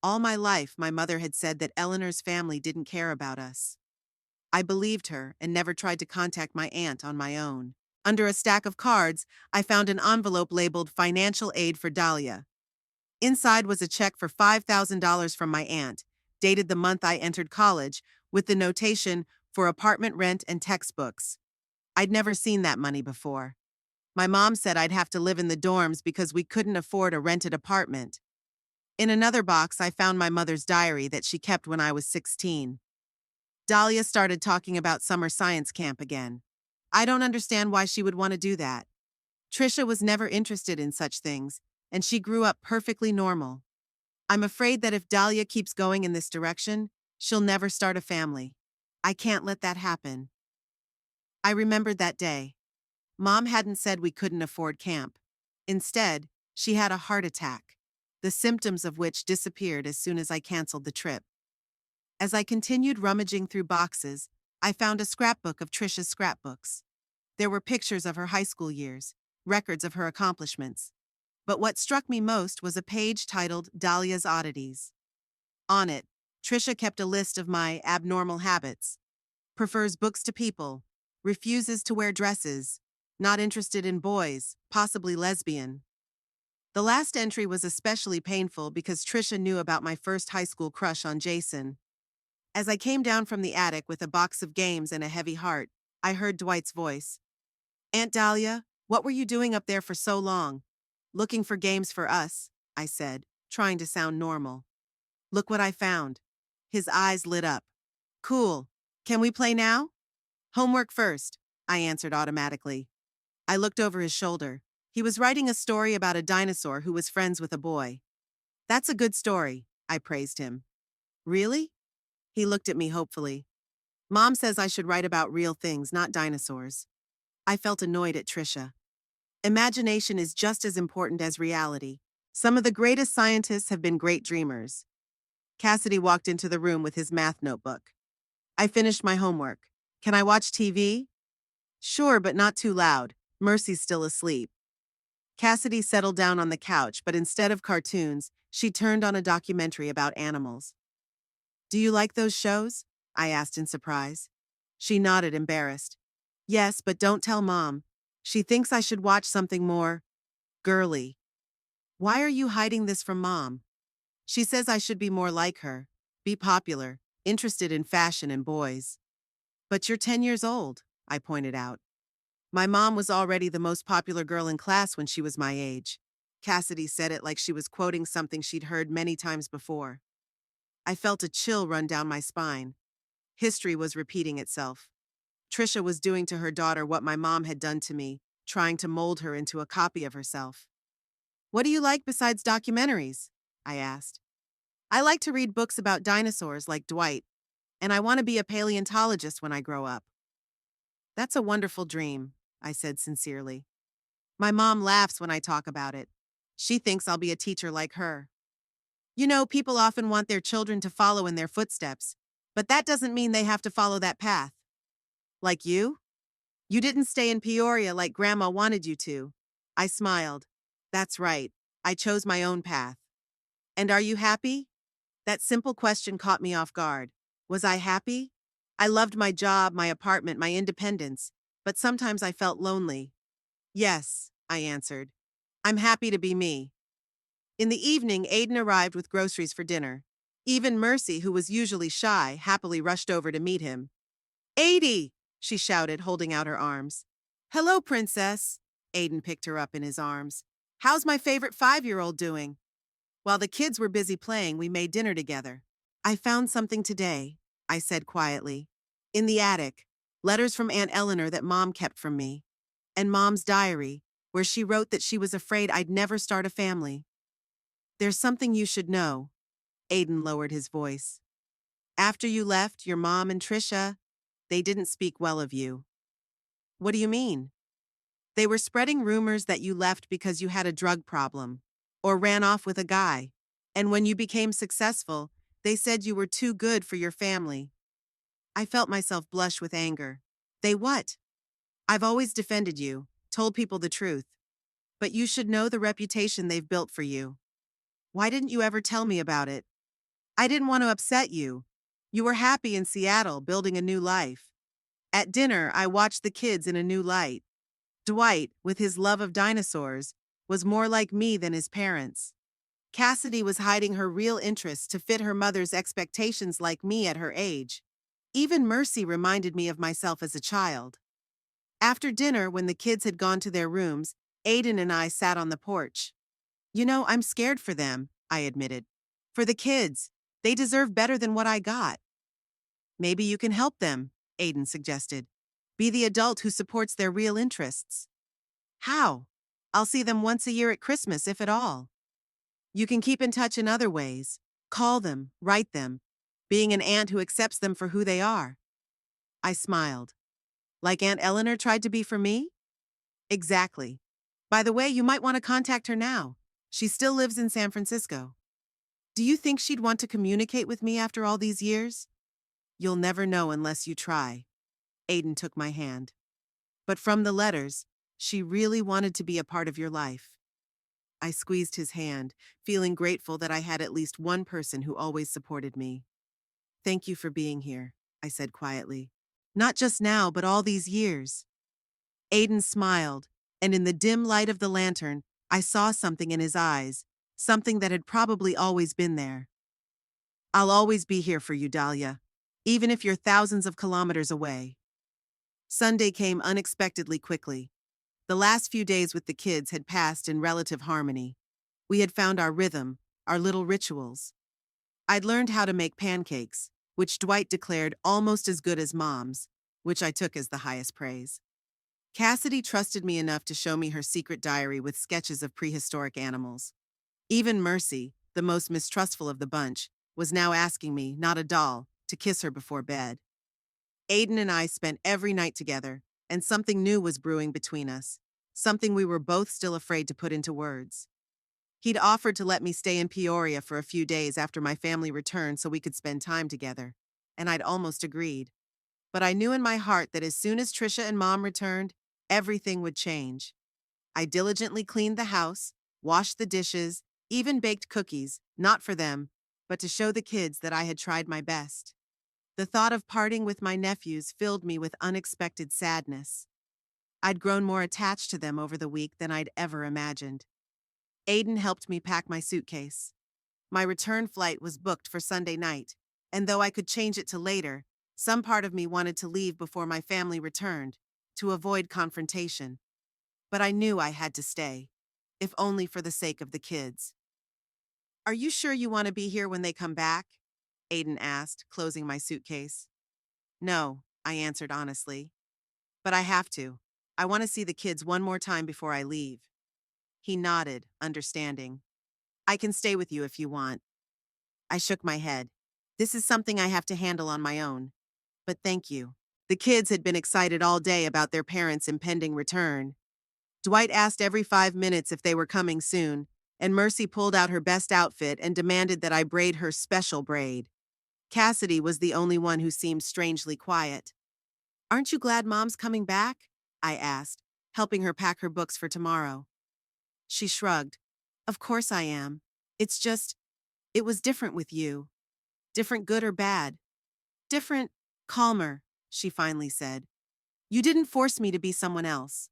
S1: All my life, my mother had said that Eleanor's family didn't care about us. I believed her and never tried to contact my aunt on my own. Under a stack of cards, I found an envelope labeled Financial Aid for Dahlia. Inside was a check for $5,000 from my aunt, dated the month I entered college, with the notation for apartment rent and textbooks. I'd never seen that money before. My mom said I'd have to live in the dorms because we couldn't afford a rented apartment. In another box, I found my mother's diary that she kept when I was 16. Dahlia started talking about summer science camp again. I don't understand why she would want to do that. Trisha was never interested in such things, and she grew up perfectly normal. I'm afraid that if Dahlia keeps going in this direction, she'll never start a family. I can't let that happen. I remembered that day. Mom hadn't said we couldn't afford camp. Instead, she had a heart attack, the symptoms of which disappeared as soon as I canceled the trip. As I continued rummaging through boxes, I found a scrapbook of Trisha's scrapbooks. There were pictures of her high school years, records of her accomplishments. But what struck me most was a page titled Dahlia's Oddities. On it, Trisha kept a list of my abnormal habits. Prefers books to people, refuses to wear dresses, not interested in boys, possibly lesbian. The last entry was especially painful because Trisha knew about my first high school crush on Jason. As I came down from the attic with a box of games and a heavy heart, I heard Dwight's voice. Aunt Dahlia, what were you doing up there for so long? Looking for games for us, I said, trying to sound normal. Look what I found. His eyes lit up. Cool. Can we play now? Homework first, I answered automatically. I looked over his shoulder. He was writing a story about a dinosaur who was friends with a boy. That's a good story, I praised him. Really? He looked at me hopefully. Mom says I should write about real things, not dinosaurs. I felt annoyed at Trisha. Imagination is just as important as reality. Some of the greatest scientists have been great dreamers. Cassidy walked into the room with his math notebook. I finished my homework. Can I watch TV? Sure, but not too loud. Mercy's still asleep. Cassidy settled down on the couch, but instead of cartoons, she turned on a documentary about animals. Do you like those shows? I asked in surprise. She nodded, embarrassed. Yes, but don't tell Mom. She thinks I should watch something more girly. Why are you hiding this from Mom? She says I should be more like her, be popular, interested in fashion and boys. But you're 10 years old, I pointed out. My mom was already the most popular girl in class when she was my age. Cassidy said it like she was quoting something she'd heard many times before. I felt a chill run down my spine. History was repeating itself. Trisha was doing to her daughter what my mom had done to me, trying to mold her into a copy of herself. What do you like besides documentaries? I asked. I like to read books about dinosaurs like Dwight, and I want to be a paleontologist when I grow up. That's a wonderful dream, I said sincerely. My mom laughs when I talk about it. She thinks I'll be a teacher like her. You know, people often want their children to follow in their footsteps, but that doesn't mean they have to follow that path. Like you? You didn't stay in Peoria like Grandma wanted you to. I smiled. That's right. I chose my own path. And are you happy? That simple question caught me off guard. Was I happy? I loved my job, my apartment, my independence, but sometimes I felt lonely. Yes, I answered. I'm happy to be me. In the evening, Aiden arrived with groceries for dinner. Even Mercy, who was usually shy, happily rushed over to meet him. Adie! She shouted, holding out her arms. Hello, Princess. Aiden picked her up in his arms. How's my favorite 5-year-old doing? While the kids were busy playing, we made dinner together. I found something today, I said quietly. In the attic, letters from Aunt Eleanor that Mom kept from me. And Mom's diary, where she wrote that she was afraid I'd never start a family. There's something you should know. Aiden lowered his voice. After you left, your mom and Trisha, they didn't speak well of you. What do you mean? They were spreading rumors that you left because you had a drug problem, or ran off with a guy. And when you became successful, they said you were too good for your family. I felt myself blush with anger. They what? I've always defended you, told people the truth. But you should know the reputation they've built for you. Why didn't you ever tell me about it? I didn't want to upset you. You were happy in Seattle, building a new life. At dinner, I watched the kids in a new light. Dwight, with his love of dinosaurs, was more like me than his parents. Cassidy was hiding her real interests to fit her mother's expectations like me at her age. Even Mercy reminded me of myself as a child. After dinner, when the kids had gone to their rooms, Aiden and I sat on the porch. You know, I'm scared for them, I admitted. For the kids, they deserve better than what I got. Maybe you can help them, Aiden suggested. Be the adult who supports their real interests. How? I'll see them once a year at Christmas, if at all. You can keep in touch in other ways. Call them, write them, being an aunt who accepts them for who they are. I smiled. Like Aunt Eleanor tried to be for me? Exactly. By the way, you might want to contact her now. She still lives in San Francisco. Do you think she'd want to communicate with me after all these years? You'll never know unless you try. Aiden took my hand. But from the letters, she really wanted to be a part of your life. I squeezed his hand, feeling grateful that I had at least one person who always supported me. Thank you for being here, I said quietly. Not just now, but all these years. Aiden smiled, and in the dim light of the lantern, I saw something in his eyes, something that had probably always been there. I'll always be here for you, Dahlia, even if you're thousands of kilometers away. Sunday came unexpectedly quickly. The last few days with the kids had passed in relative harmony. We had found our rhythm, our little rituals. I'd learned how to make pancakes, which Dwight declared almost as good as Mom's, which I took as the highest praise. Cassidy trusted me enough to show me her secret diary with sketches of prehistoric animals. Even Mercy, the most mistrustful of the bunch, was now asking me, not a doll, to kiss her before bed. Aiden and I spent every night together, and something new was brewing between us, something we were both still afraid to put into words. He'd offered to let me stay in Peoria for a few days after my family returned so we could spend time together, and I'd almost agreed. But I knew in my heart that as soon as Trisha and Mom returned, everything would change. I diligently cleaned the house, washed the dishes, even baked cookies, not for them, but to show the kids that I had tried my best. The thought of parting with my nephews filled me with unexpected sadness. I'd grown more attached to them over the week than I'd ever imagined. Aiden helped me pack my suitcase. My return flight was booked for Sunday night, and though I could change it to later, some part of me wanted to leave before my family returned, to avoid confrontation. But I knew I had to stay, if only for the sake of the kids. Are you sure you want to be here when they come back? Aiden asked, closing my suitcase. No, I answered honestly. But I have to. I want to see the kids one more time before I leave. He nodded, understanding. I can stay with you if you want. I shook my head. This is something I have to handle on my own. But thank you. The kids had been excited all day about their parents' impending return. Dwight asked every 5 minutes if they were coming soon, and Mercy pulled out her best outfit and demanded that I braid her special braid. Cassidy was the only one who seemed strangely quiet. Aren't you glad Mom's coming back? I asked, helping her pack her books for tomorrow. She shrugged. Of course I am. It's just, it was different with you. Different good or bad. Different, calmer, she finally said. You didn't force me to be someone else.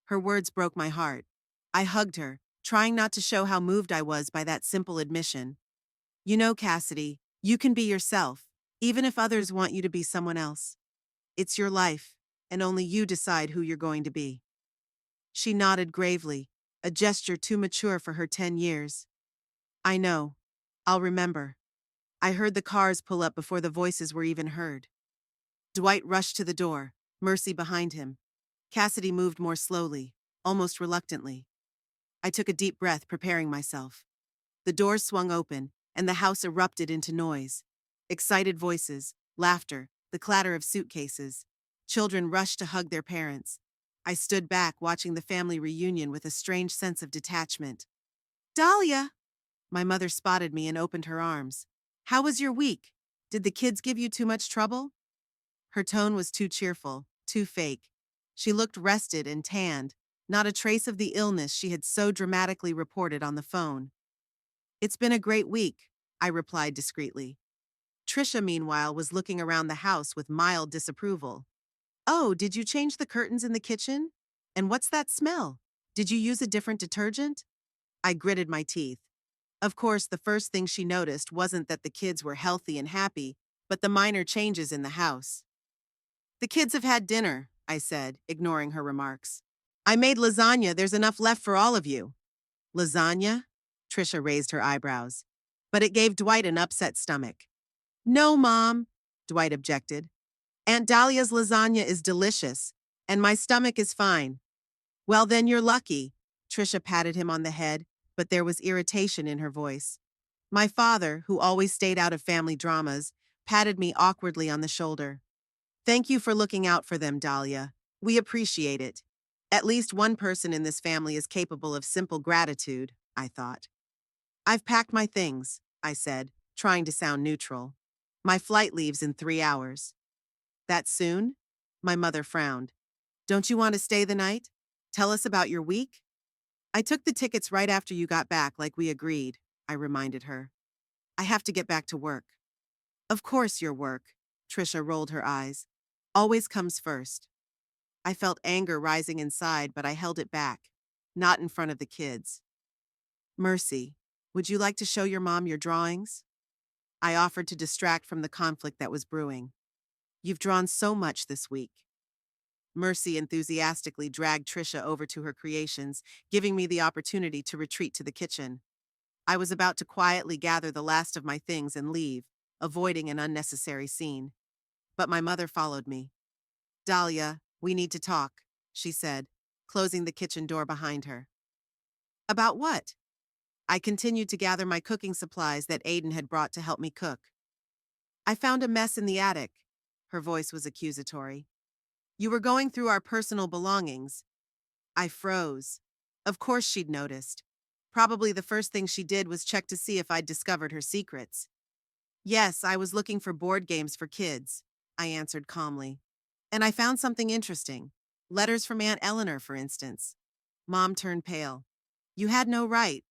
S1: Her words broke my heart. I hugged her, trying not to show how moved I was by that simple admission. You know, Cassidy, you can be yourself, even if others want you to be someone else. It's your life, and only you decide who you're going to be. She nodded gravely, a gesture too mature for her 10 years. I know. I'll remember. I heard the cars pull up before the voices were even heard. Dwight rushed to the door, Mercy behind him. Cassidy moved more slowly, almost reluctantly. I took a deep breath, preparing myself. The doors swung open, and the house erupted into noise. Excited voices, laughter, the clatter of suitcases. Children rushed to hug their parents. I stood back, watching the family reunion with a strange sense of detachment. Dahlia! My mother spotted me and opened her arms. How was your week? Did the kids give you too much trouble? Her tone was too cheerful, too fake. She looked rested and tanned, not a trace of the illness she had so dramatically reported on the phone. It's been a great week, I replied discreetly. Trisha, meanwhile, was looking around the house with mild disapproval. Oh, did you change the curtains in the kitchen? And what's that smell? Did you use a different detergent? I gritted my teeth. Of course, the first thing she noticed wasn't that the kids were healthy and happy, but the minor changes in the house. The kids have had dinner, I said, ignoring her remarks. I made lasagna. There's enough left for all of you. Lasagna? Trisha raised her eyebrows. But it gave Dwight an upset stomach. No, Mom, Dwight objected. Aunt Dahlia's lasagna is delicious, and my stomach is fine. Well, then you're lucky. Trisha patted him on the head, but there was irritation in her voice. My father, who always stayed out of family dramas, patted me awkwardly on the shoulder. Thank you for looking out for them, Dahlia. We appreciate it. At least one person in this family is capable of simple gratitude, I thought. I've packed my things, I said, trying to sound neutral. My flight leaves in 3 hours. That soon? My mother frowned. Don't you want to stay the night? Tell us about your week? I took the tickets right after you got back, like we agreed, I reminded her. I have to get back to work. Of course your work, Trisha rolled her eyes. Always comes first. I felt anger rising inside, but I held it back, not in front of the kids. Mercy, would you like to show your mom your drawings? I offered to distract from the conflict that was brewing. You've drawn so much this week. Mercy enthusiastically dragged Trisha over to her creations, giving me the opportunity to retreat to the kitchen. I was about to quietly gather the last of my things and leave, avoiding an unnecessary scene. But my mother followed me. Dahlia, we need to talk, she said, closing the kitchen door behind her. About what? I continued to gather my cooking supplies that Aiden had brought to help me cook. I found a mess in the attic. Her voice was accusatory. You were going through our personal belongings. I froze. Of course she'd noticed. Probably the first thing she did was check to see if I'd discovered her secrets. Yes, I was looking for board games for kids, I answered calmly. And I found something interesting. Letters from Aunt Eleanor, for instance. Mom turned pale. You had no right.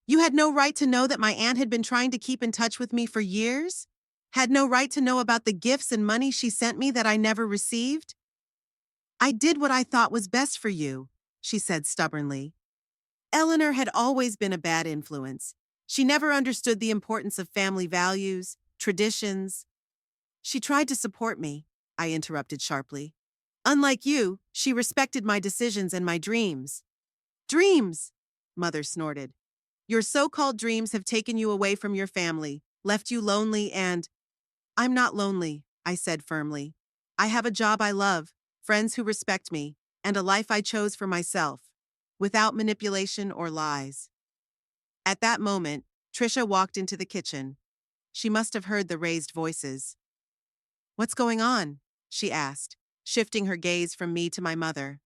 S1: You had no right to know that my aunt had been trying to keep in touch with me for years? Had no right to know about the gifts and money she sent me that I never received? I did what I thought was best for you, she said stubbornly. Eleanor had always been a bad influence. She never understood the importance of family values, traditions. She tried to support me, I interrupted sharply. Unlike you, she respected my decisions and my dreams. Dreams, Mother snorted. Your so-called dreams have taken you away from your family, left you lonely and… I'm not lonely, I said firmly. I have a job I love, friends who respect me, and a life I chose for myself, without manipulation or lies. At that moment, Trisha walked into the kitchen. She must have heard the raised voices. What's going on? She asked, shifting her gaze from me to my mother.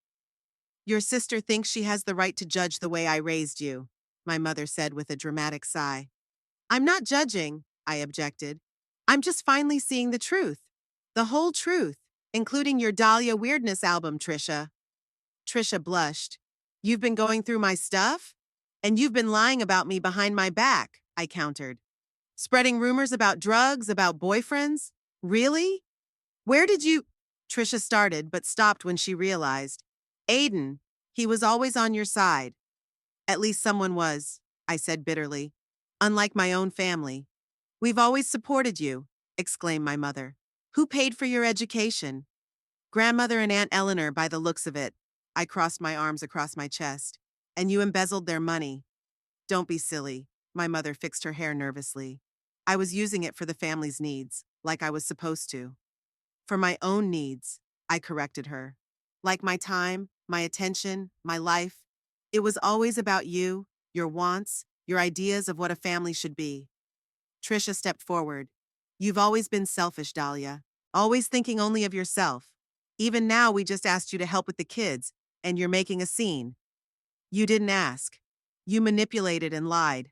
S1: Your sister thinks she has the right to judge the way I raised you, my mother said with a dramatic sigh. I'm not judging, I objected. I'm just finally seeing the truth. The whole truth, including your Dahlia Weirdness album, Trisha. Trisha blushed. You've been going through my stuff? And you've been lying about me behind my back, I countered. Spreading rumors about drugs, about boyfriends? Really? Where did you… Trisha started, but stopped when she realized. Aiden, he was always on your side. At least someone was, I said bitterly. Unlike my own family. We've always supported you, exclaimed my mother. Who paid for your education? Grandmother and Aunt Eleanor, by the looks of it. I crossed my arms across my chest. And you embezzled their money. Don't be silly. My mother fixed her hair nervously. I was using it for the family's needs, like I was supposed to. For my own needs, I corrected her. Like my time, my attention, my life. It was always about you, your wants, your ideas of what a family should be. Trisha stepped forward. You've always been selfish, Dahlia. Always thinking only of yourself. Even now we just asked you to help with the kids, and you're making a scene. You didn't ask. You manipulated and lied.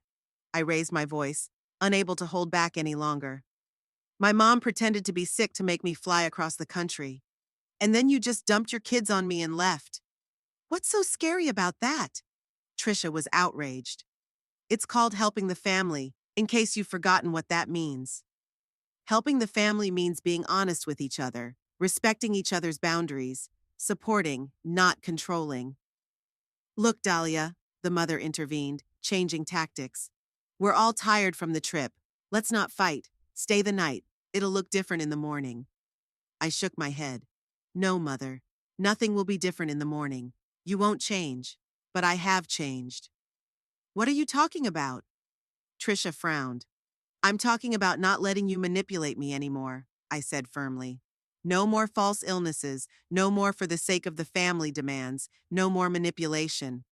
S1: I raised my voice, unable to hold back any longer. My mom pretended to be sick to make me fly across the country. And then you just dumped your kids on me and left. What's so scary about that? Trisha was outraged. It's called helping the family, in case you've forgotten what that means. Helping the family means being honest with each other, respecting each other's boundaries, supporting, not controlling. Look, Dahlia, the mother intervened, changing tactics. We're all tired from the trip. Let's not fight. Stay the night. It'll look different in the morning. I shook my head. No, Mother. Nothing will be different in the morning. You won't change. But I have changed. What are you talking about? Trisha frowned. I'm talking about not letting you manipulate me anymore, I said firmly. No more false illnesses, no more for the sake of the family demands, no more manipulation.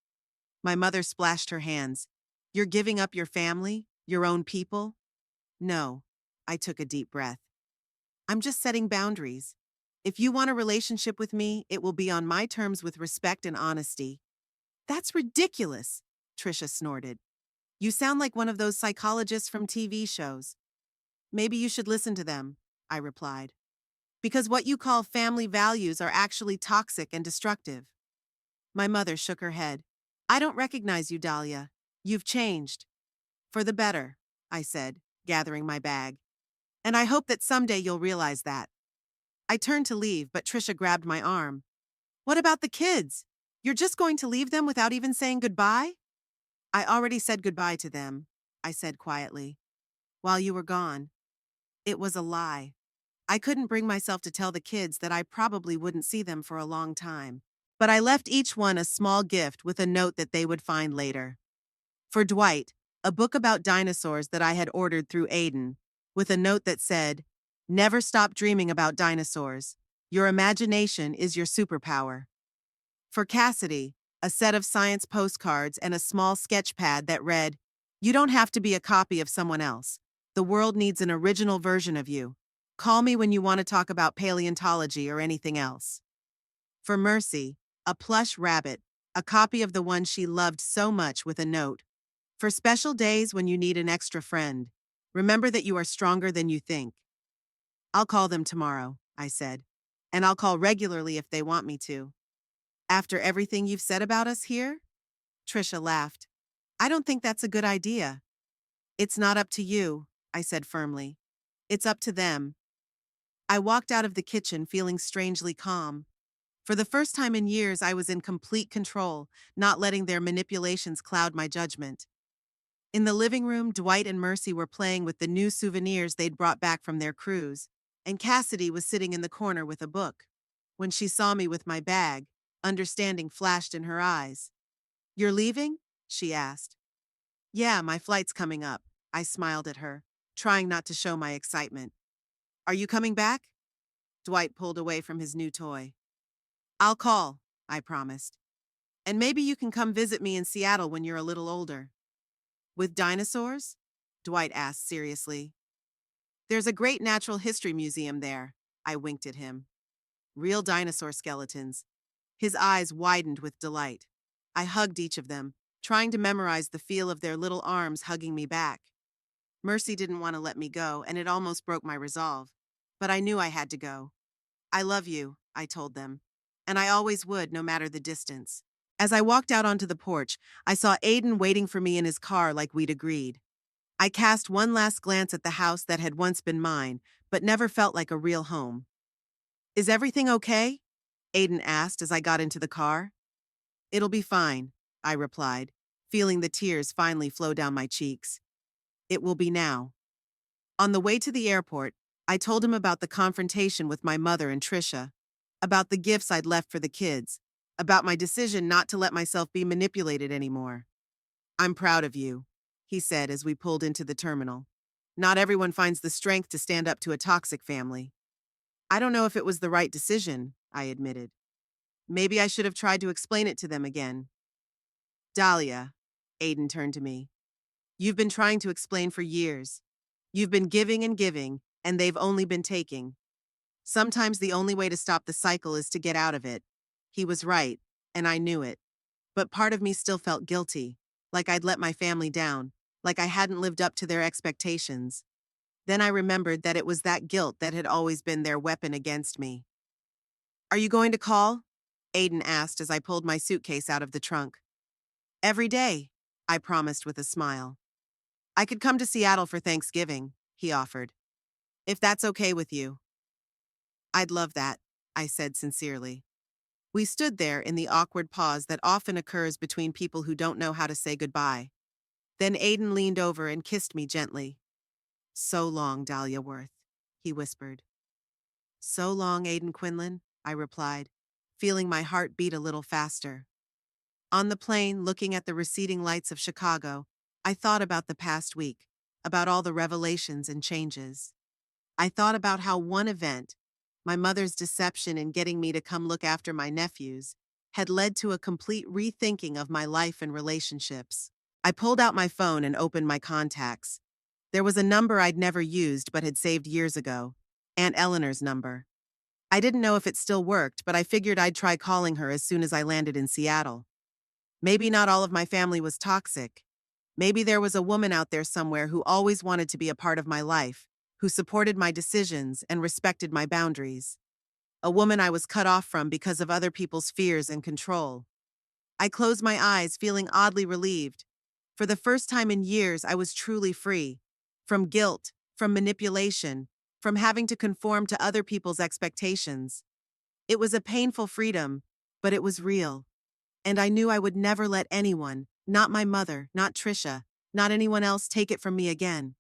S1: My mother splashed her hands. You're giving up your family, your own people? No. I took a deep breath. I'm just setting boundaries. If you want a relationship with me, it will be on my terms with respect and honesty. That's ridiculous, Trisha snorted. You sound like one of those psychologists from TV shows. Maybe you should listen to them, I replied. Because what you call family values are actually toxic and destructive. My mother shook her head. I don't recognize you, Dahlia. You've changed. For the better, I said, gathering my bag. And I hope that someday you'll realize that. I turned to leave, but Trisha grabbed my arm. What about the kids? You're just going to leave them without even saying goodbye? I already said goodbye to them, I said quietly. While you were gone. It was a lie. I couldn't bring myself to tell the kids that I probably wouldn't see them for a long time. But I left each one a small gift with a note that they would find later. For Dwight, a book about dinosaurs that I had ordered through Aiden, with a note that said, Never stop dreaming about dinosaurs. Your imagination is your superpower. For Cassidy, a set of science postcards and a small sketch pad that read, You don't have to be a copy of someone else. The world needs an original version of you. Call me when you want to talk about paleontology or anything else. For Mercy, a plush rabbit, a copy of the one she loved so much with a note. For special days when you need an extra friend, remember that you are stronger than you think. I'll call them tomorrow, I said. And I'll call regularly if they want me to. After everything you've said about us here? Trisha laughed. I don't think that's a good idea. It's not up to you, I said firmly. It's up to them. I walked out of the kitchen feeling strangely calm. For the first time in years, I was in complete control, not letting their manipulations cloud my judgment. In the living room, Dwight and Mercy were playing with the new souvenirs they'd brought back from their cruise, and Cassidy was sitting in the corner with a book. When she saw me with my bag, understanding flashed in her eyes. "You're leaving?" she asked. "Yeah, my flight's coming up." I smiled at her, trying not to show my excitement. "Are you coming back?" Dwight pulled away from his new toy. "I'll call," I promised. "And maybe you can come visit me in Seattle when you're a little older." "With dinosaurs?" Dwight asked seriously. "There's a great natural history museum there." I winked at him. "Real dinosaur skeletons." His eyes widened with delight. I hugged each of them, trying to memorize the feel of their little arms hugging me back. Mercy didn't want to let me go, and it almost broke my resolve. But I knew I had to go. "I love you," I told them. "And I always would, no matter the distance." As I walked out onto the porch, I saw Aiden waiting for me in his car like we'd agreed. I cast one last glance at the house that had once been mine, but never felt like a real home. "Is everything okay?" Aiden asked as I got into the car. "It'll be fine," I replied, feeling the tears finally flow down my cheeks. "It will be now." On the way to the airport, I told him about the confrontation with my mother and Trisha, about the gifts I'd left for the kids, about my decision not to let myself be manipulated anymore. "I'm proud of you," he said as we pulled into the terminal. "Not everyone finds the strength to stand up to a toxic family." "I don't know if it was the right decision," I admitted. "Maybe I should have tried to explain it to them again." "Dahlia," Aiden turned to me. "You've been trying to explain for years. You've been giving, and they've only been taking. Sometimes the only way to stop the cycle is to get out of it." He was right, and I knew it. But part of me still felt guilty, like I'd let my family down, like I hadn't lived up to their expectations. Then I remembered that it was that guilt that had always been their weapon against me. "Are you going to call?" Aiden asked as I pulled my suitcase out of the trunk. "Every day," I promised with a smile. "I could come to Seattle for Thanksgiving," he offered. "If that's okay with you." "I'd love that," I said sincerely. We stood there in the awkward pause that often occurs between people who don't know how to say goodbye. Then Aiden leaned over and kissed me gently. "So long, Dahlia Worth," he whispered. "So long, Aiden Quinlan," I replied, feeling my heart beat a little faster. On the plane, looking at the receding lights of Chicago, I thought about the past week, about all the revelations and changes. I thought about how one event, my mother's deception in getting me to come look after my nephews, had led to a complete rethinking of my life and relationships. I pulled out my phone and opened my contacts. There was a number I'd never used but had saved years ago, Aunt Eleanor's number. I didn't know if it still worked, but I figured I'd try calling her as soon as I landed in Seattle. Maybe not all of my family was toxic. Maybe there was a woman out there somewhere who always wanted to be a part of my life, who supported my decisions and respected my boundaries. A woman I was cut off from because of other people's fears and control. I closed my eyes, feeling oddly relieved. For the first time in years, I was truly free. From guilt, from manipulation, from having to conform to other people's expectations. It was a painful freedom, but it was real. And I knew I would never let anyone, not my mother, not Trisha, not anyone else take it from me again.